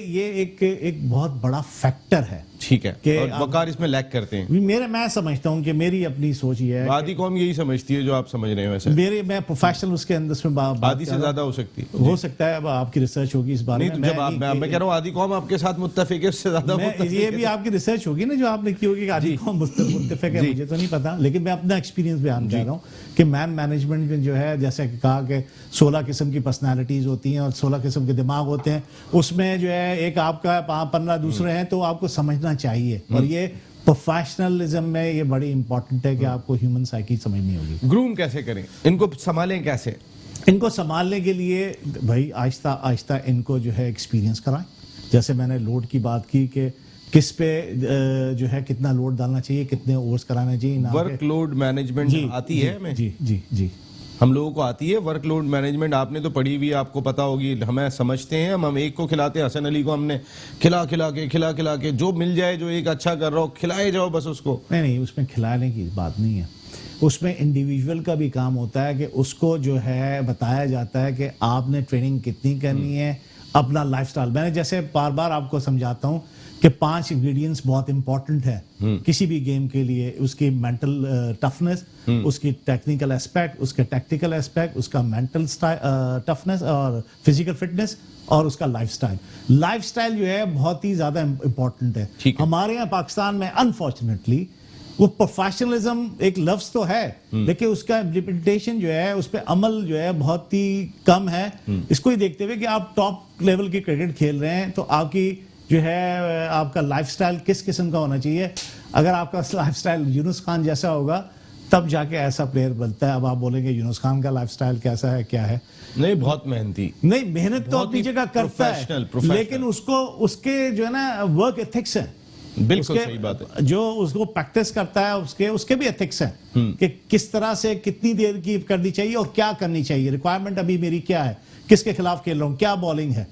एक बहुत बड़ा फैक्टर है। ठीक है, कि और वकार इसमें लैक करते हैं। मैं समझता हूँ कि मेरी अपनी सोच ये है, आधी कौम यही समझती है जो आप समझ रहे हैं। वैसे मैं प्रोफेशनल उसके अंदर इसमें आधी से ज्यादा हो सकती है, हो सकता है। अब आपकी रिसर्च होगी इस बारे नहीं में। तो जब मैं कह रहा हूँ आधी कौम आपके साथ मुत्तफिक है, उससे ज्यादा ये भी आपकी रिसर्च होगी ना जो आपने की होगी, आधी कौम मुत्तफिक है, मुझे तो नहीं पता, लेकिन मैं अपना एक्सपीरियंस बयान कर रहा हूँ कि मैन मैनेजमेंट में जो है, जैसे कहा कि 16 किस्म की पर्सनालिटीज होती हैं और 16 किस्म के दिमाग होते हैं, उसमें जो है एक आपका 15 दूसरे हैं, तो आपको समझना चाहिए। और ये प्रोफेशनलिज्म में ये बड़ी इंपॉर्टेंट है कि आपको ह्यूमन साइकी समझनी होगी। ग्रूम कैसे करें, इनको संभालें कैसे? इनको संभालने के लिए भाई आहिस्ता आहिस्ता इनको जो है एक्सपीरियंस कराएं। जैसे मैंने लोड की बात की कि किस पे जो है कितना लोड डालना चाहिए, कितने ओवर्स कराने चाहिए। वर्कलोड मैनेजमेंट आती है हमें? जी जी जी, हम लोगों को आती है वर्कलोड मैनेजमेंट। आपने तो पढ़ी हुई, आपको पता होगी। हमें समझते हैं, हम एक को खिलाते हैं, हसन अली को हमने खिला खिला के जो मिल जाए, जो एक अच्छा कर रहा हो खिलाए जाओ बस उसको। नहीं, उसमें खिलाने की बात नहीं है, उसमें इंडिविजुअल का भी काम होता है कि उसको जो है बताया जाता है कि आपने ट्रेनिंग कितनी करनी है, अपना लाइफस्टाइल। मैंने जैसे बार बार आपको समझाता हूँ कि 5 इंग्रेडिएंट्स बहुत इंपॉर्टेंट है किसी भी गेम के लिए। उसकी मेंटल टफनेस, उसकी टेक्निकल एस्पेक्ट, उसके टैक्टिकल एस्पेक्ट, उसका मेंटल टफनेस और फिजिकल फिटनेस, और उसका लाइफस्टाइल जो है बहुत ही ज्यादा इंपॉर्टेंट है। हमारे यहाँ पाकिस्तान में अनफॉर्चुनेटली वो प्रोफेशनलिज्म एक लफ्ज तो है, लेकिन उसका इम्प्लीमेंटेशन जो है, उस पर अमल जो है बहुत ही कम है। इसको ही देखते हुए कि आप टॉप लेवल की क्रिकेट खेल रहे हैं, तो आपकी जो है आपका लाइफस्टाइल किस किस्म का होना चाहिए। अगर आपका लाइफस्टाइल यूनुस खान जैसा होगा तब जाके ऐसा प्लेयर बनता है। अब आप बोलेंगे यूनुस खान का लाइफस्टाइल कैसा है, क्या है? नहीं, बहुत मेहनती। नहीं, मेहनत तो अपनी जगह करता है, लेकिन उसको उसके जो है ना वर्क एथिक्स है। बिल्कुल सही बात है। जो उसको प्रैक्टिस करता है उसके भी एथिक्स हैं कि किस तरह से कितनी देर की करनी चाहिए और क्या करनी चाहिए। रिक्वायरमेंट अभी मेरी क्या है, किसके खिलाफ खेल रहा हूँ, क्या बॉलिंग है,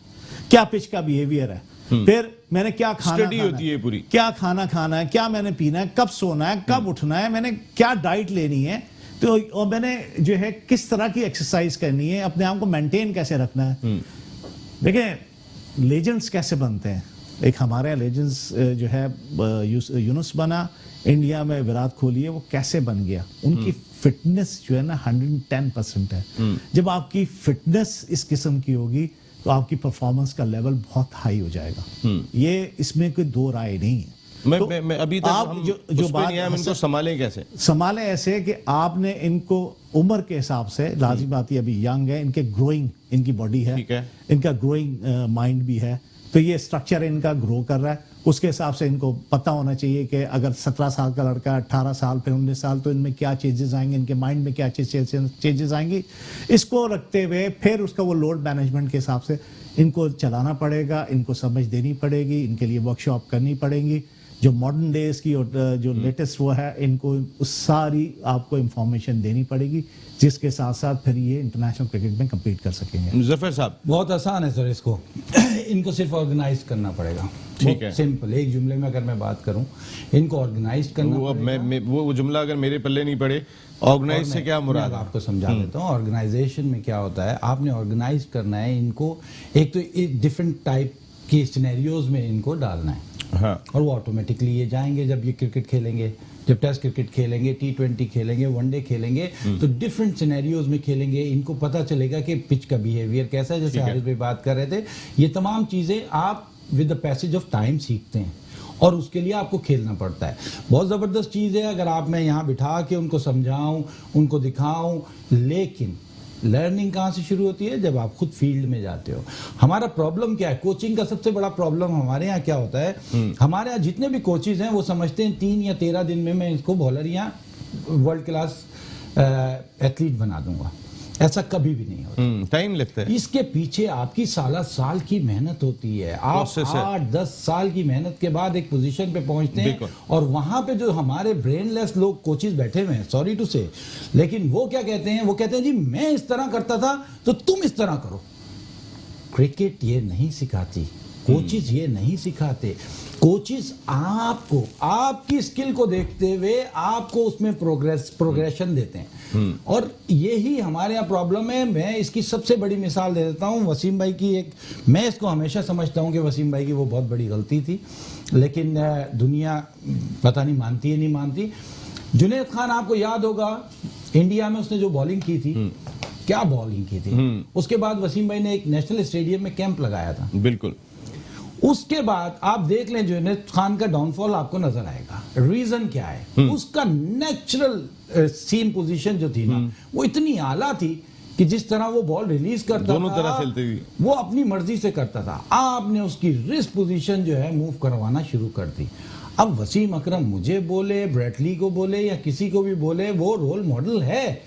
क्या पिच का बिहेवियर है, फिर मैंने क्या खाना होती है पूरी, क्या खाना है, क्या मैंने पीना है, कब सोना है, कब उठना है, मैंने क्या डाइट लेनी है, तो और मैंने जो है किस तरह की एक्सरसाइज करनी है, अपने आप को मेंटेन कैसे रखना है। देखिए लेजेंड्स कैसे बनते हैं। एक हमारे लेजेंड्स जो है यूनुस बना, इंडिया में विराट कोहली है, वो कैसे बन गया? उनकी फिटनेस जो है ना 110% है। जब आपकी फिटनेस इस किस्म की होगी तो आपकी परफॉर्मेंस का लेवल बहुत हाई हो जाएगा। ये इसमें कोई दो राय नहीं है। मैं अभी तक आप जो बात इनको संभालें कैसे? संभालें ऐसे कि आपने इनको उम्र के हिसाब से, लाजिमी बात है अभी यंग है, इनके ग्रोइंग, इनकी बॉडी है, इनका ग्रोइंग माइंड भी है, तो ये स्ट्रक्चर इनका ग्रो कर रहा है। उसके हिसाब से इनको पता होना चाहिए कि अगर 17 साल का लड़का, 18 साल, फिर 19 साल, तो इनमें क्या चेंजेस आएंगे, इनके माइंड में क्या चेंजेस आएंगी। इसको रखते हुए फिर उसका वो लोड मैनेजमेंट के हिसाब से इनको चलाना पड़ेगा, इनको समझ देनी पड़ेगी, इनके लिए वर्कशॉप करनी पड़ेगी, जो मॉडर्न डेज की और जो लेटेस्ट वो है, इनको उस सारी आपको इंफॉर्मेशन देनी पड़ेगी, जिसके साथ साथ फिर ये इंटरनेशनल क्रिकेट में कम्पीट कर सकेंगे। जफर साहब, बहुत आसान है सर इसको इनको सिर्फ ऑर्गेनाइज करना पड़ेगा। ठीक है। सिंपल, एक जुमले में अगर मैं बात करूं, इनको ऑर्गेनाइज करना वो अब पड़ेगा। वो जुमला अगर मेरे पल्ले नहीं पड़े, ऑर्गेनाइज से क्या मुराद मैं है? आपको समझा देता हूँ। ऑर्गेनाइजेशन में क्या होता है, आपने ऑर्गेनाइज करना है इनको, एक तो डिफरेंट टाइप की सिनेरियोज में इनको डालना है, हाँ, और वो ऑटोमेटिकली ये जाएंगे। जब ये क्रिकेट खेलेंगे, जब टेस्ट क्रिकेट खेलेंगे, T20 खेलेंगे, वनडे खेलेंगे, तो डिफरेंट सिनेरियोज में खेलेंगे। इनको पता चलेगा कि पिच का बिहेवियर कैसा है, जैसे हारिस भाई बात कर रहे थे। ये तमाम चीजें आप with the passage of time सीखते हैं, और उसके लिए आपको खेलना पड़ता है। बहुत ज़बरदस्त चीज़ है अगर आप मैं यहाँ बिठा के उनको समझाऊं, उनको दिखाऊं, लेकिन लर्निंग कहाँ से शुरू होती है? जब आप खुद फील्ड में जाते हो। हमारा प्रॉब्लम क्या है? कोचिंग का सबसे बड़ा प्रॉब्लम हमारे यहाँ क्या होता है, हमारे यहाँ जितने भी कोचेज हैं वो समझते हैं 3 या 13 दिन में मैं इसको बॉलर या वर्ल्ड क्लास एथलीट बना दूंगा। ऐसा कभी भी नहीं होता। टाइम लगता है। इसके पीछे आपकी साल की मेहनत होती है। आप Process है। 8-10 साल की मेहनत के बाद एक पोजीशन पे पहुंचते हैं, बिल्कुल। और वहां पे जो हमारे ब्रेनलेस लोग कोचेस बैठे हुए हैं, सॉरी टू से, लेकिन वो क्या कहते हैं? वो कहते हैं जी मैं इस तरह करता था तो तुम इस तरह करो। क्रिकेट ये नहीं सिखाती, कोचेस ये नहीं सिखाते। कोचेस आपको आपकी स्किल को देखते हुए आपको उसमें प्रोग्रेशन देते हैं, और यही हमारे यहाँ प्रॉब्लम है। मैं इसकी सबसे बड़ी मिसाल दे देता हूँ वसीम भाई की। एक मैं इसको हमेशा समझता हूँ कि वसीम भाई की वो बहुत बड़ी गलती थी, लेकिन दुनिया पता नहीं मानती है नहीं मानती। जुनैद खान आपको याद होगा, इंडिया में उसने जो बॉलिंग की थी, क्या बॉलिंग की थी। उसके बाद वसीम भाई ने एक नेशनल स्टेडियम में कैंप लगाया था। बिल्कुल। उसके बाद आप देख लें जुनैद खान का डाउनफॉल आपको नजर आएगा। रीजन क्या है? उसका नेचुरल सीम पोजीशन जो थी ना, वो इतनी आला थी कि जिस तरह वो बॉल रिलीज करता दोनों था, तरह चलती थी, वो अपनी मर्जी से करता था। आपने उसकी रिस्ट पोजीशन जो है मूव करवाना शुरू कर दी। अब वसीम अकरम मुझे बोले, ब्रेटली को बोले, या किसी को भी बोले, वो रोल मॉडल है,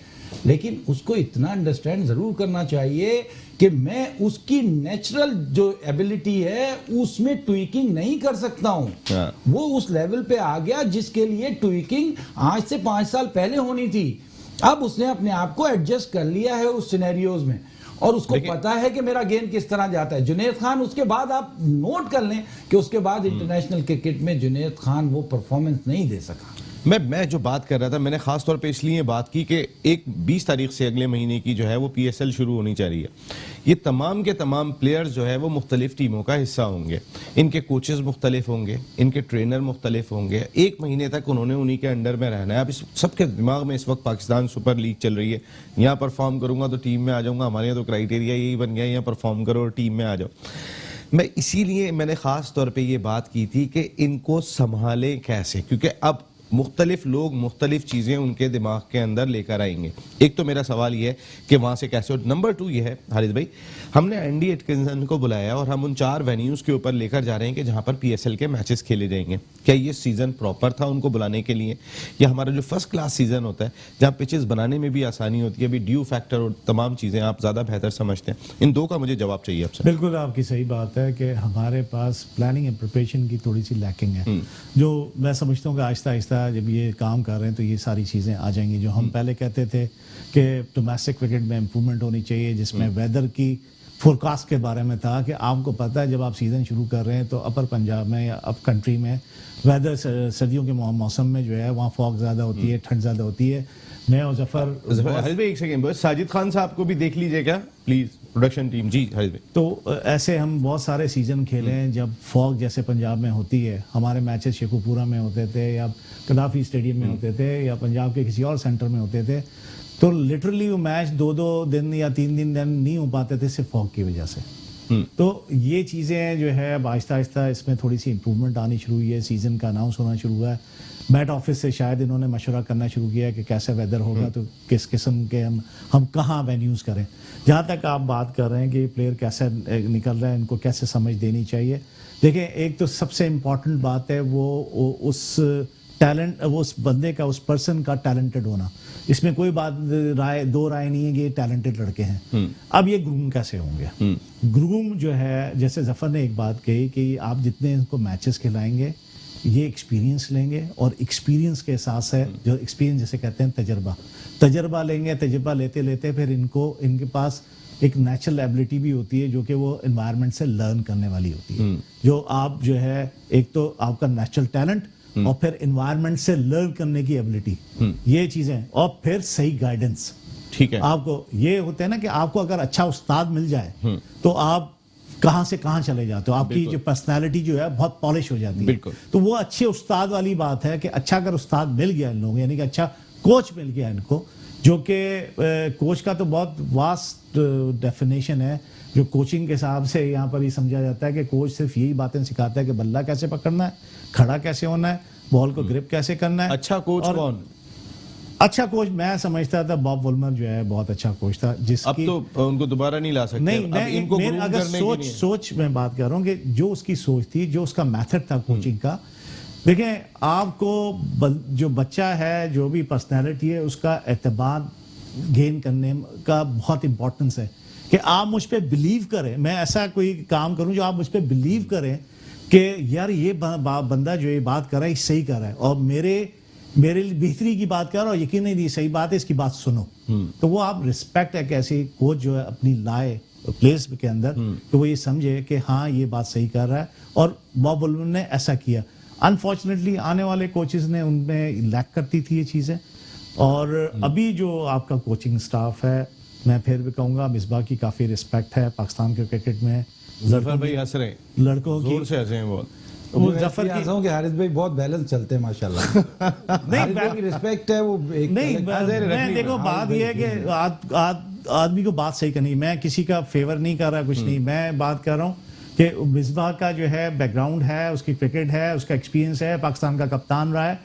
लेकिन उसको इतना अंडरस्टैंड जरूर करना चाहिए कि मैं उसकी नेचुरल जो एबिलिटी है उसमें ट्वीकिंग नहीं कर सकता हूं। हाँ। वो उस लेवल पे आ गया जिसके लिए ट्वीकिंग आज से 5 साल पहले होनी थी। अब उसने अपने आप को एडजस्ट कर लिया है उस सिनेरियोज में, और उसको पता है कि मेरा गेंद किस तरह जाता है। जुनैद खान, उसके बाद आप नोट कर लें कि उसके बाद इंटरनेशनल क्रिकेट में जुनैद खान वो परफॉर्मेंस नहीं दे सका। मैं जो बात कर रहा था, मैंने खास तौर पे इसलिए बात की कि एक 20 तारीख से अगले महीने की जो है वो PSL शुरू होनी चाहिए। ये तमाम के तमाम प्लेयर्स जो है वो मुख्तलिफ टीमों का हिस्सा होंगे, इनके कोचेस मुख्तलिफ होंगे, इनके ट्रेनर मुख्तलिफ होंगे। 1 महीने तक उन्होंने उन्हीं के अंडर में रहना है। अब इस सबके दिमाग में इस वक्त पाकिस्तान सुपर लीग चल रही है, यहाँ परफॉर्म करूंगा तो टीम में आ जाऊंगा। हमारे यहाँ तो क्राइटेरिया यही बन गया, यहाँ परफॉर्म करो और टीम में आ जाओ। मैं इसीलिए मैंने खास तौर पर ये बात की थी कि इनको संभालें कैसे, क्योंकि अब मुख्तलिफ लोग मुख्तलिफ चीज़ें उनके दिमाग के अंदर लेकर आएंगे। एक तो मेरा सवाल ये है कि वहाँ से कैसे, और नंबर 2 ये है हारिस भाई, हमने एंडी एटकिंसन को बुलाया और हम उन 4 वेन्यूज़ के ऊपर लेकर जा रहे हैं कि जहाँ पर PSL के मैचेस खेले जाएंगे। क्या ये सीज़न प्रॉपर था उनको बुलाने के लिए, या हमारा जो फर्स्ट क्लास सीज़न होता है जहाँ पिचेस बनाने में भी आसानी होती है, अभी ड्यू फैक्टर और तमाम चीज़ें आप ज़्यादा बेहतर समझते हैं? इन 2 का मुझे जवाब चाहिए आपसे। बिल्कुल आपकी सही बात है कि हमारे पास प्लानिंग एंड प्रिपरेशन की थोड़ी सी लैकिंग है, जो मैं समझता हूँ कि आहिस्ता आहिस्ता जब ये काम कर रहे हैं तो ये सारी चीज़ें आ जाएंगी। जो हम पहले कहते थे कि डोमेस्टिक क्रिकेट में इम्प्रूवमेंट होनी चाहिए, जिसमें वेदर की फोरकास्ट के बारे में था कि आपको पता है जब आप सीज़न शुरू कर रहे हैं तो अपर पंजाब में या अप कंट्री में वेदर सर्दियों के मौसम में जो है वहाँ फॉग ज़्यादा होती है, ठंड ज़्यादा होती है। मैं और हारिस भाई एक सेकंड बस, साजिद खान साहब को भी देख लीजिएगा प्लीज, प्रोडक्शन टीम। जी हारिस भाई। तो ऐसे हम बहुत सारे सीजन खेले हैं जब फॉग जैसे पंजाब में होती है। हमारे मैचेस शेखुपुरा में होते थे, या कदाफी स्टेडियम में होते थे, या पंजाब के किसी और सेंटर में होते थे। तो लिटरली वो मैच 2-2 दिन या 3 दिन नहीं हो पाते थे सिर्फ फॉग की वजह से। तो ये चीज़ें जो है अब आहिस्ता आहिस्ता इसमें थोड़ी सी इंप्रूवमेंट आनी शुरू हुई है। सीज़न का अनाउंस होना शुरू हुआ है, बैट ऑफिस से शायद इन्होंने मशवरा करना शुरू किया है कि कैसे वेदर होगा तो किस किस्म के हम कहाँ वेन्यूज़ करें। जहाँ तक आप बात कर रहे हैं कि प्लेयर कैसे निकल रहे हैं, इनको कैसे समझ देनी चाहिए। देखिए, एक तो सबसे इम्पॉर्टेंट बात है वो उस टैलेंट, वो उस बंदे का, उस पर्सन का टैलेंटेड होना। इसमें कोई बात दो राय नहीं है कि ये टैलेंटेड लड़के हैं। अब ये ग्रूम कैसे होंगे? ग्रूम जो है, जैसे जफर ने एक बात कही कि आप जितने इनको मैचेस खिलाएंगे ये एक्सपीरियंस लेंगे और एक्सपीरियंस के साथ से जो एक्सपीरियंस जैसे कहते हैं तजर्बा लेंगे, तजर्बा लेते लेते फिर इनके पास एक नेचुरल एबिलिटी भी होती है जो कि वो एनवायरनमेंट से लर्न करने वाली होती है। जो आप जो है एक तो आपका नेचुरल टैलेंट और फिर एनवायरनमेंट से लर्न करने की एबिलिटी, ये चीजें, और फिर सही गाइडेंस। ठीक है। आपको ये होता है ना कि आपको अगर अच्छा उस्ताद मिल जाए तो आप कहां से कहां चले जाते हो, आपकी जो पर्सनालिटी जो है बहुत पॉलिश हो जाती है। बिल्कुल। तो वो अच्छे उस्ताद वाली बात है कि अच्छा अगर उस्ताद मिल गया इन लोगों, यानी कि अच्छा कोच मिल गया इनको, जो कि कोच का तो बहुत वास्ट डेफिनेशन है। जो कोचिंग के हिसाब से यहाँ पर ये समझा जाता है कि कोच सिर्फ यही बातें सिखाता है कि बल्ला कैसे पकड़ना है, खड़ा कैसे होना है, बॉल को ग्रिप कैसे करना है। अच्छा कोच कौन? अच्छा कोच मैं समझता था बॉब वुलमर जो है बहुत अच्छा कोच था, जिसकी अब तो उनको दोबारा नहीं ला सकते। नहीं, अब मैं इनको मैं ग्रूम अगर करने के लिए। सोच मैं बात कर रहा हूँ कि जो उसकी सोच थी, जो उसका मेथड था कोचिंग का। देखें, आपको जो बच्चा है, जो भी पर्सनैलिटी है, उसका एतबार गेन करने का बहुत इंपॉर्टेंस है कि आप मुझ पे बिलीव करें। मैं ऐसा कोई काम करूं जो आप मुझ पे बिलीव करें कि यार ये बंदा जो ये बात कर रहा है सही कर रहा है, और मेरे लिए बेहतरी की बात कर रहा है, और यकीन नहीं सही बात है, इसकी बात सुनो। तो वो आप रिस्पेक्ट है कैसे कोच जो है अपनी लाए प्लेस के अंदर, तो वो ये समझे कि हाँ ये बात सही कर रहा है, और बॉब वुलमर ने ऐसा किया। अनफॉर्चुनेटली आने वाले कोचेस ने उनमें लैक करती थी ये चीज़ें। और अभी जो आपका कोचिंग स्टाफ है, मैं फिर भी कहूँगा मिसबाह की काफ़ी रिस्पेक्ट है पाकिस्तान के क्रिकेट में। जफर भाई हंस रहे हैं, लड़कों जोर की से हंसे हैं बहुत। वो जफर की कि हारिस भाई बहुत बैलेंस चलते हैं माशाल्लाह। हारिस भाई की रिस्पेक्ट है वो एक नहीं, अलग- मैं देखो बात ये है कि आदमी को बात सही करनी। मैं किसी का फेवर नहीं कर रहा, कुछ नहीं। मैं बात कर रहा हूँ कि मिसबाह का जो है बैकग्राउंड है, उसकी क्रिकेट है, उसका एक्सपीरियंस है, पाकिस्तान का कप्तान रहा है,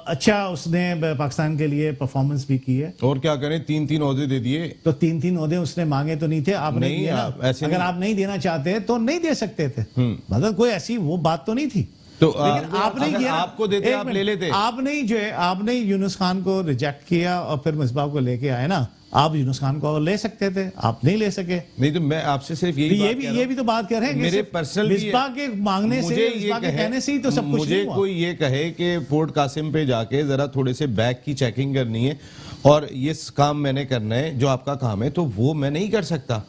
अच्छा उसने पाकिस्तान के लिए परफॉर्मेंस भी की है। और क्या करें, 3-3 ओहदे दे दिए। तो 3-3 ओहदे उसने मांगे तो नहीं थे, आपने नहीं, दिए ना। आप ऐसे अगर नहीं। आप नहीं देना चाहते तो नहीं दे सकते थे, मतलब कोई ऐसी वो बात तो नहीं थी। तो लेकिन आपने अगर किया ना, आपको देते एक आप मिनट, ले लेते। आपने जो है आपने यूनुस खान को रिजेक्ट किया और फिर मिसबाह को लेके आए ना। आप यूनुस खान को ले सकते थे, आप नहीं ले सके। नहीं तो मैं आपसे सिर्फ तो यही बात ये कह रहा भी तो बात कर रहे हैं कि मेरे सिर्फ पर्सनल मिसबाह के मांगने से, मिसबाह के कहने से ही तो सब कुछ मुझे नहीं हुआ। कोई ये कहे कि पोर्ट कासिम पे जाके जरा थोड़े से बैग की चेकिंग करनी है और ये काम मैंने करना है जो आपका काम है, तो वो मैं नहीं कर सकता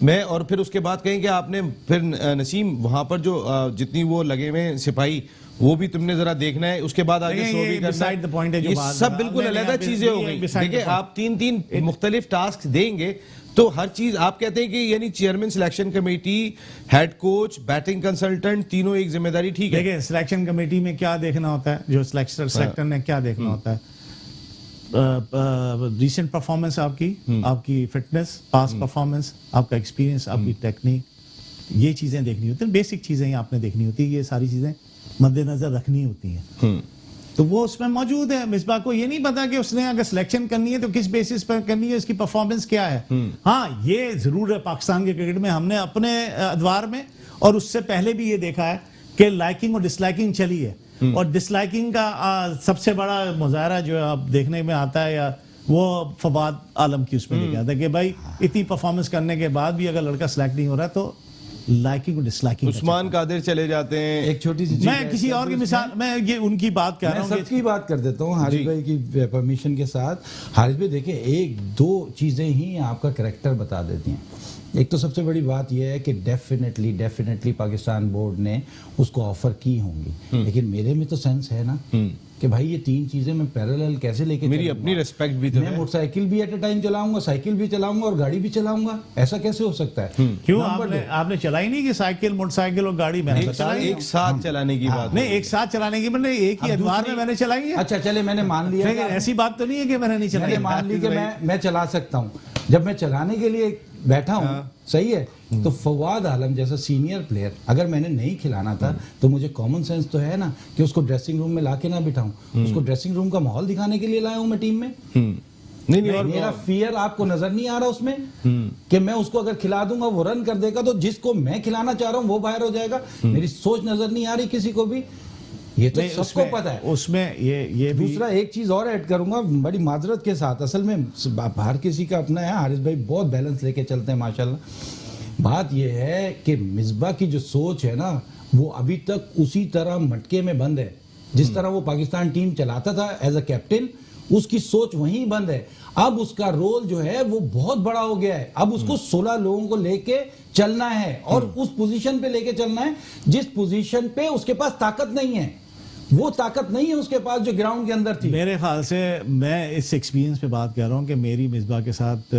मैं। और फिर उसके बाद कहें कि आपने फिर नसीम वहां पर जो जितनी वो लगे हुए सिपाही, वो भी तुमने जरा देखना है, उसके बाद आगे शो भी करना है। beside the point है जो ये बात सब है। बिल्कुल नहीं, अलग नहीं, चीजें हो ये गई। beside the देखिए point। आप 3-3 मुख्तलिफ टास्क देंगे तो हर चीज आप कहते हैं कि यानी chairman selection committee, head coach, batting consultant, तीनों एक जिम्मेदारी, ठीक है। देखिए सिलेक्शन कमेटी में क्या देखना होता है, जो सिलेक्टर ने क्या देखना होता है, रीसेंट परफॉर्मेंस आपकी फिटनेस, पास्ट परफॉर्मेंस, आपका एक्सपीरियंस, आपकी टेक्निक, ये चीजें देखनी होती हैं। बेसिक चीजें ही आपने देखनी होती है, ये सारी चीजें मद्देनजर रखनी होती हैं। तो वो उसमें मौजूद है। मिसबाह को ये नहीं पता कि उसने अगर सिलेक्शन करनी है तो किस बेसिस पर करनी है, इसकी परफॉर्मेंस क्या है। हाँ ये जरूर है, पाकिस्तान के क्रिकेट में हमने अपने अदवार में और उससे पहले भी ये देखा है कि लाइकिंग और डिसलाइकिंग चली है, और डिसलाइकिंग का सबसे बड़ा मुजाहरा जो अब देखने में आता है या वो फवाद आलम की उसमें देखा था कि भाई इतनी परफॉर्मेंस करने के बाद भी अगर लड़का सिलेक्ट नहीं हो रहा तो लाइकिंग और डिसलाइकिंग। उस्मान कादिर चले जाते हैं। एक छोटी सी चीज मैं किसी और की मिसाल, मैं ये उनकी बात कर रहा मैं हूँ सबकी बात कर देता हूँ हारिस भाई की परमिशन के साथ। हारिस भाई देखिए, एक दो चीजें ही आपका कैरेक्टर बता देती हैं। एक तो सबसे बड़ी बात यह है कि डेफिनेटली पाकिस्तान बोर्ड ने उसको ऑफर की होंगी, लेकिन मेरे में तो सेंस है ना कि भाई ये तीन चीजें मैं पैरेलल कैसे लेके मेरी चलूंगा? अपनी रिस्पेक्ट भी तो मैं है। मोटरसाइकिल भी एट अ टाइम चलाऊंगा, साइकिल भी चलाऊंगा और गाड़ी भी चलाऊंगा, ऐसा कैसे हो सकता है? क्यों नंबर आपने चलाई नहीं कि साइकिल, मोटरसाइकिल और गाड़ी मैंने चलाई। एक साथ चलाने की बात नहीं, एक साथ चलाने की मैंने एक ही अब अदवार में दूसरी- मैंने चलाई है। अच्छा चले, मैंने मान लिया लेकिन कि- ऐसी बात तो नहीं है कि मैंने नहीं चलाई। मैंने मान ली कि मैं चला सकता हूँ। जब मैं चलाने के लिए बैठा हूँ, सही है, तो फवाद आलम जैसा सीनियर प्लेयर अगर मैंने नहीं खिलाना था तो मुझे कॉमन सेंस तो है ना कि उसको ड्रेसिंग रूम में लाके ना बिठाऊं, उसको ड्रेसिंग रूम का माहौल दिखाने के लिए लाया हूं मैं टीम में। नहीं और मेरा फियर आपको नजर नहीं आ रहा उसमें कि मैं उसको अगर खिला दूंगा वो रन कर देगा, तो जिसको मैं खिलाना चाह रहा हूं वो बाहर हो जाएगा। मेरी सोच नजर नहीं आ रही किसी को भी, ये तो सबको पता है। उसमें ये भी दूसरा एक चीज और ऐड करूंगा बड़ी माजरत के साथ, असल में हर किसी का अपना है, हारिस भाई बहुत बैलेंस लेके चलते हैं माशाल्लाह। बात यह है कि मिसबाह की जो सोच है ना वो अभी तक उसी तरह मटके में बंद है जिस तरह वो पाकिस्तान टीम चलाता था एज अ कैप्टन। उसकी सोच वहीं बंद है। अब उसका रोल जो है वो बहुत बड़ा हो गया है। अब उसको 16 लोगों को लेके चलना है और उस पोजीशन पे लेके चलना है जिस पोजीशन पे उसके पास ताकत नहीं है। वो ताकत नहीं है उसके पास जो ग्राउंड के अंदर थी। मेरे ख्याल से मैं इस एक्सपीरियंस पे बात कर रहा हूँ कि मेरी मिसबा के साथ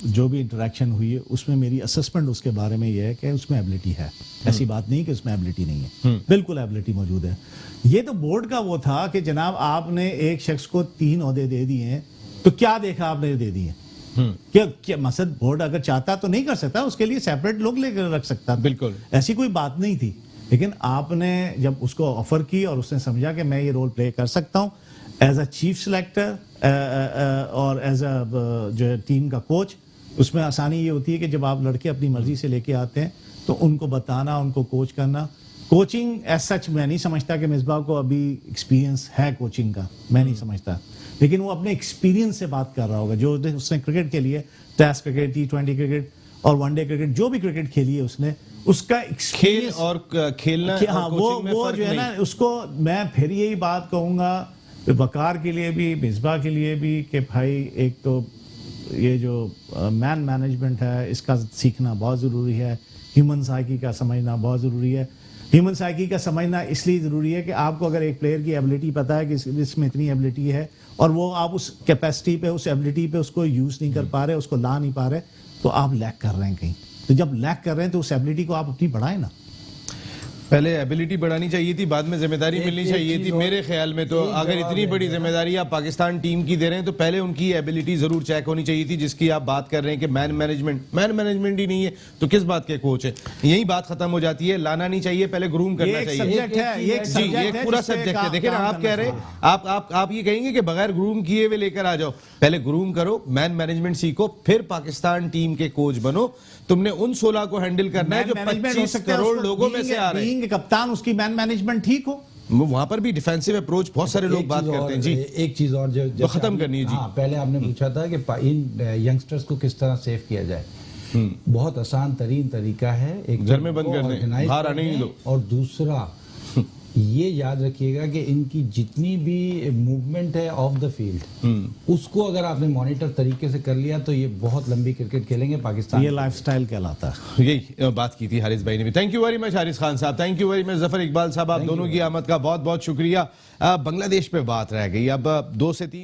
जो भी इंटरेक्शन हुई है उसमें मेरी असेसमेंट उसके बारे में ये है कि उसमें एबिलिटी है। ऐसी बात नहीं कि उसमें एबिलिटी नहीं है, बिल्कुल एबिलिटी मौजूद है। ये तो बोर्ड का वो था कि जनाब आपने एक शख्स को 3 ओहदे दे दिए हैं, तो क्या देखा आपने दे दिए? क्या मकसद बोर्ड अगर चाहता तो नहीं कर सकता, उसके लिए सेपरेट लोग लेकर रख सकता। बिल्कुल ऐसी कोई बात नहीं थी। लेकिन आपने जब उसको ऑफर की और उसने समझा कि मैं ये रोल प्ले कर सकता हूँ एज अ चीफ सिलेक्टर और एज अ जो है टीम का कोच, उसमें आसानी ये होती है कि जब आप लड़के अपनी मर्जी से लेके आते हैं तो उनको बताना, उनको कोच करना। कोचिंग एज सच मैं नहीं समझता कि मिसबाह को अभी एक्सपीरियंस है कोचिंग का, मैं नहीं समझता। लेकिन वो अपने एक्सपीरियंस से बात कर रहा होगा जो उसने क्रिकेट के लिए, टेस्ट क्रिकेट, T20 क्रिकेट और वनडे क्रिकेट जो भी क्रिकेट खेली है उसने, उसका खेल और खेलना हाँ, और वो कोचिंग में फर्क जो है ना, उसको मैं फिर यही बात कहूंगा वकार के लिए भी, मिसबाह के लिए भी कि भाई एक तो ये जो मैन मैनेजमेंट है इसका सीखना बहुत ज़रूरी है। ह्यूमन साइकी का समझना बहुत ज़रूरी है। ह्यूमन साइकी का समझना इसलिए ज़रूरी है कि आपको अगर एक प्लेयर की एबिलिटी पता है कि इसमें इतनी एबिलिटी है और वो आप उस कैपेसिटी पे, उस एबिलिटी पे उसको यूज़ नहीं कर पा रहे, उसको ला नहीं पा रहे, तो आप लैक कर रहे हैं कहीं। तो जब लैक कर रहे हैं तो उस एबिलिटी को आप अपनी बढ़ाएं ना। पहले एबिलिटी बढ़ानी चाहिए थी, बाद में जिम्मेदारी मिलनी चाहिए थी मेरे ख्याल में। तो अगर इतनी बड़ी जिम्मेदारी आप पाकिस्तान टीम की दे रहे हैं तो पहले उनकी एबिलिटी जरूर चेक होनी चाहिए थी, जिसकी आप बात कर रहे हैं कि मैन मैनेजमेंट ही नहीं है तो किस बात के कोच है। यही बात खत्म हो जाती है। लाना नहीं चाहिए, पहले ग्रूम करना चाहिए। ये एक पूरा सब्जेक्ट है। देखिए ना, आप कह रहे हैं, आप ये कहेंगे कि बगैर ग्रूम किए हुए लेकर आ जाओ। पहले ग्रूम करो, मैन मैनेजमेंट सीखो, फिर पाकिस्तान टीम के कोच बनो। तुमने उन 16 को हैंडल करना है जो 25 करोड़ लोगों में से आ रहे हैं। कप्तान उसकी मैन मैनेजमेंट ठीक हो, वहां पर भी डिफेंसिव अप्रोच बहुत सारे लोग बात करते हैं। जी, एक चीज और जो खत्म करनी है जी। हाँ, पहले आपने पूछा था कि इन यंगस्टर्स को किस तरह सेव किया जाए। बहुत आसान तरीन तरीका है, एक घर में बंद कर दें, बाहर आने नहीं दो। और दूसरा ये याद रखिएगा कि इनकी जितनी भी मूवमेंट है ऑफ द फील्ड, उसको अगर आपने मॉनिटर तरीके से कर लिया तो ये बहुत लंबी क्रिकेट खेलेंगे पाकिस्तान। ये लाइफस्टाइल कहलाता है। यही बात की थी हारिस भाई ने भी। Thank you very much Haris Khan sahab, thank you very much Zafar Iqbal sahab, आप दोनों की आमद का बहुत बहुत शुक्रिया। बांग्लादेश पे बात रह गई, अब 2 से 3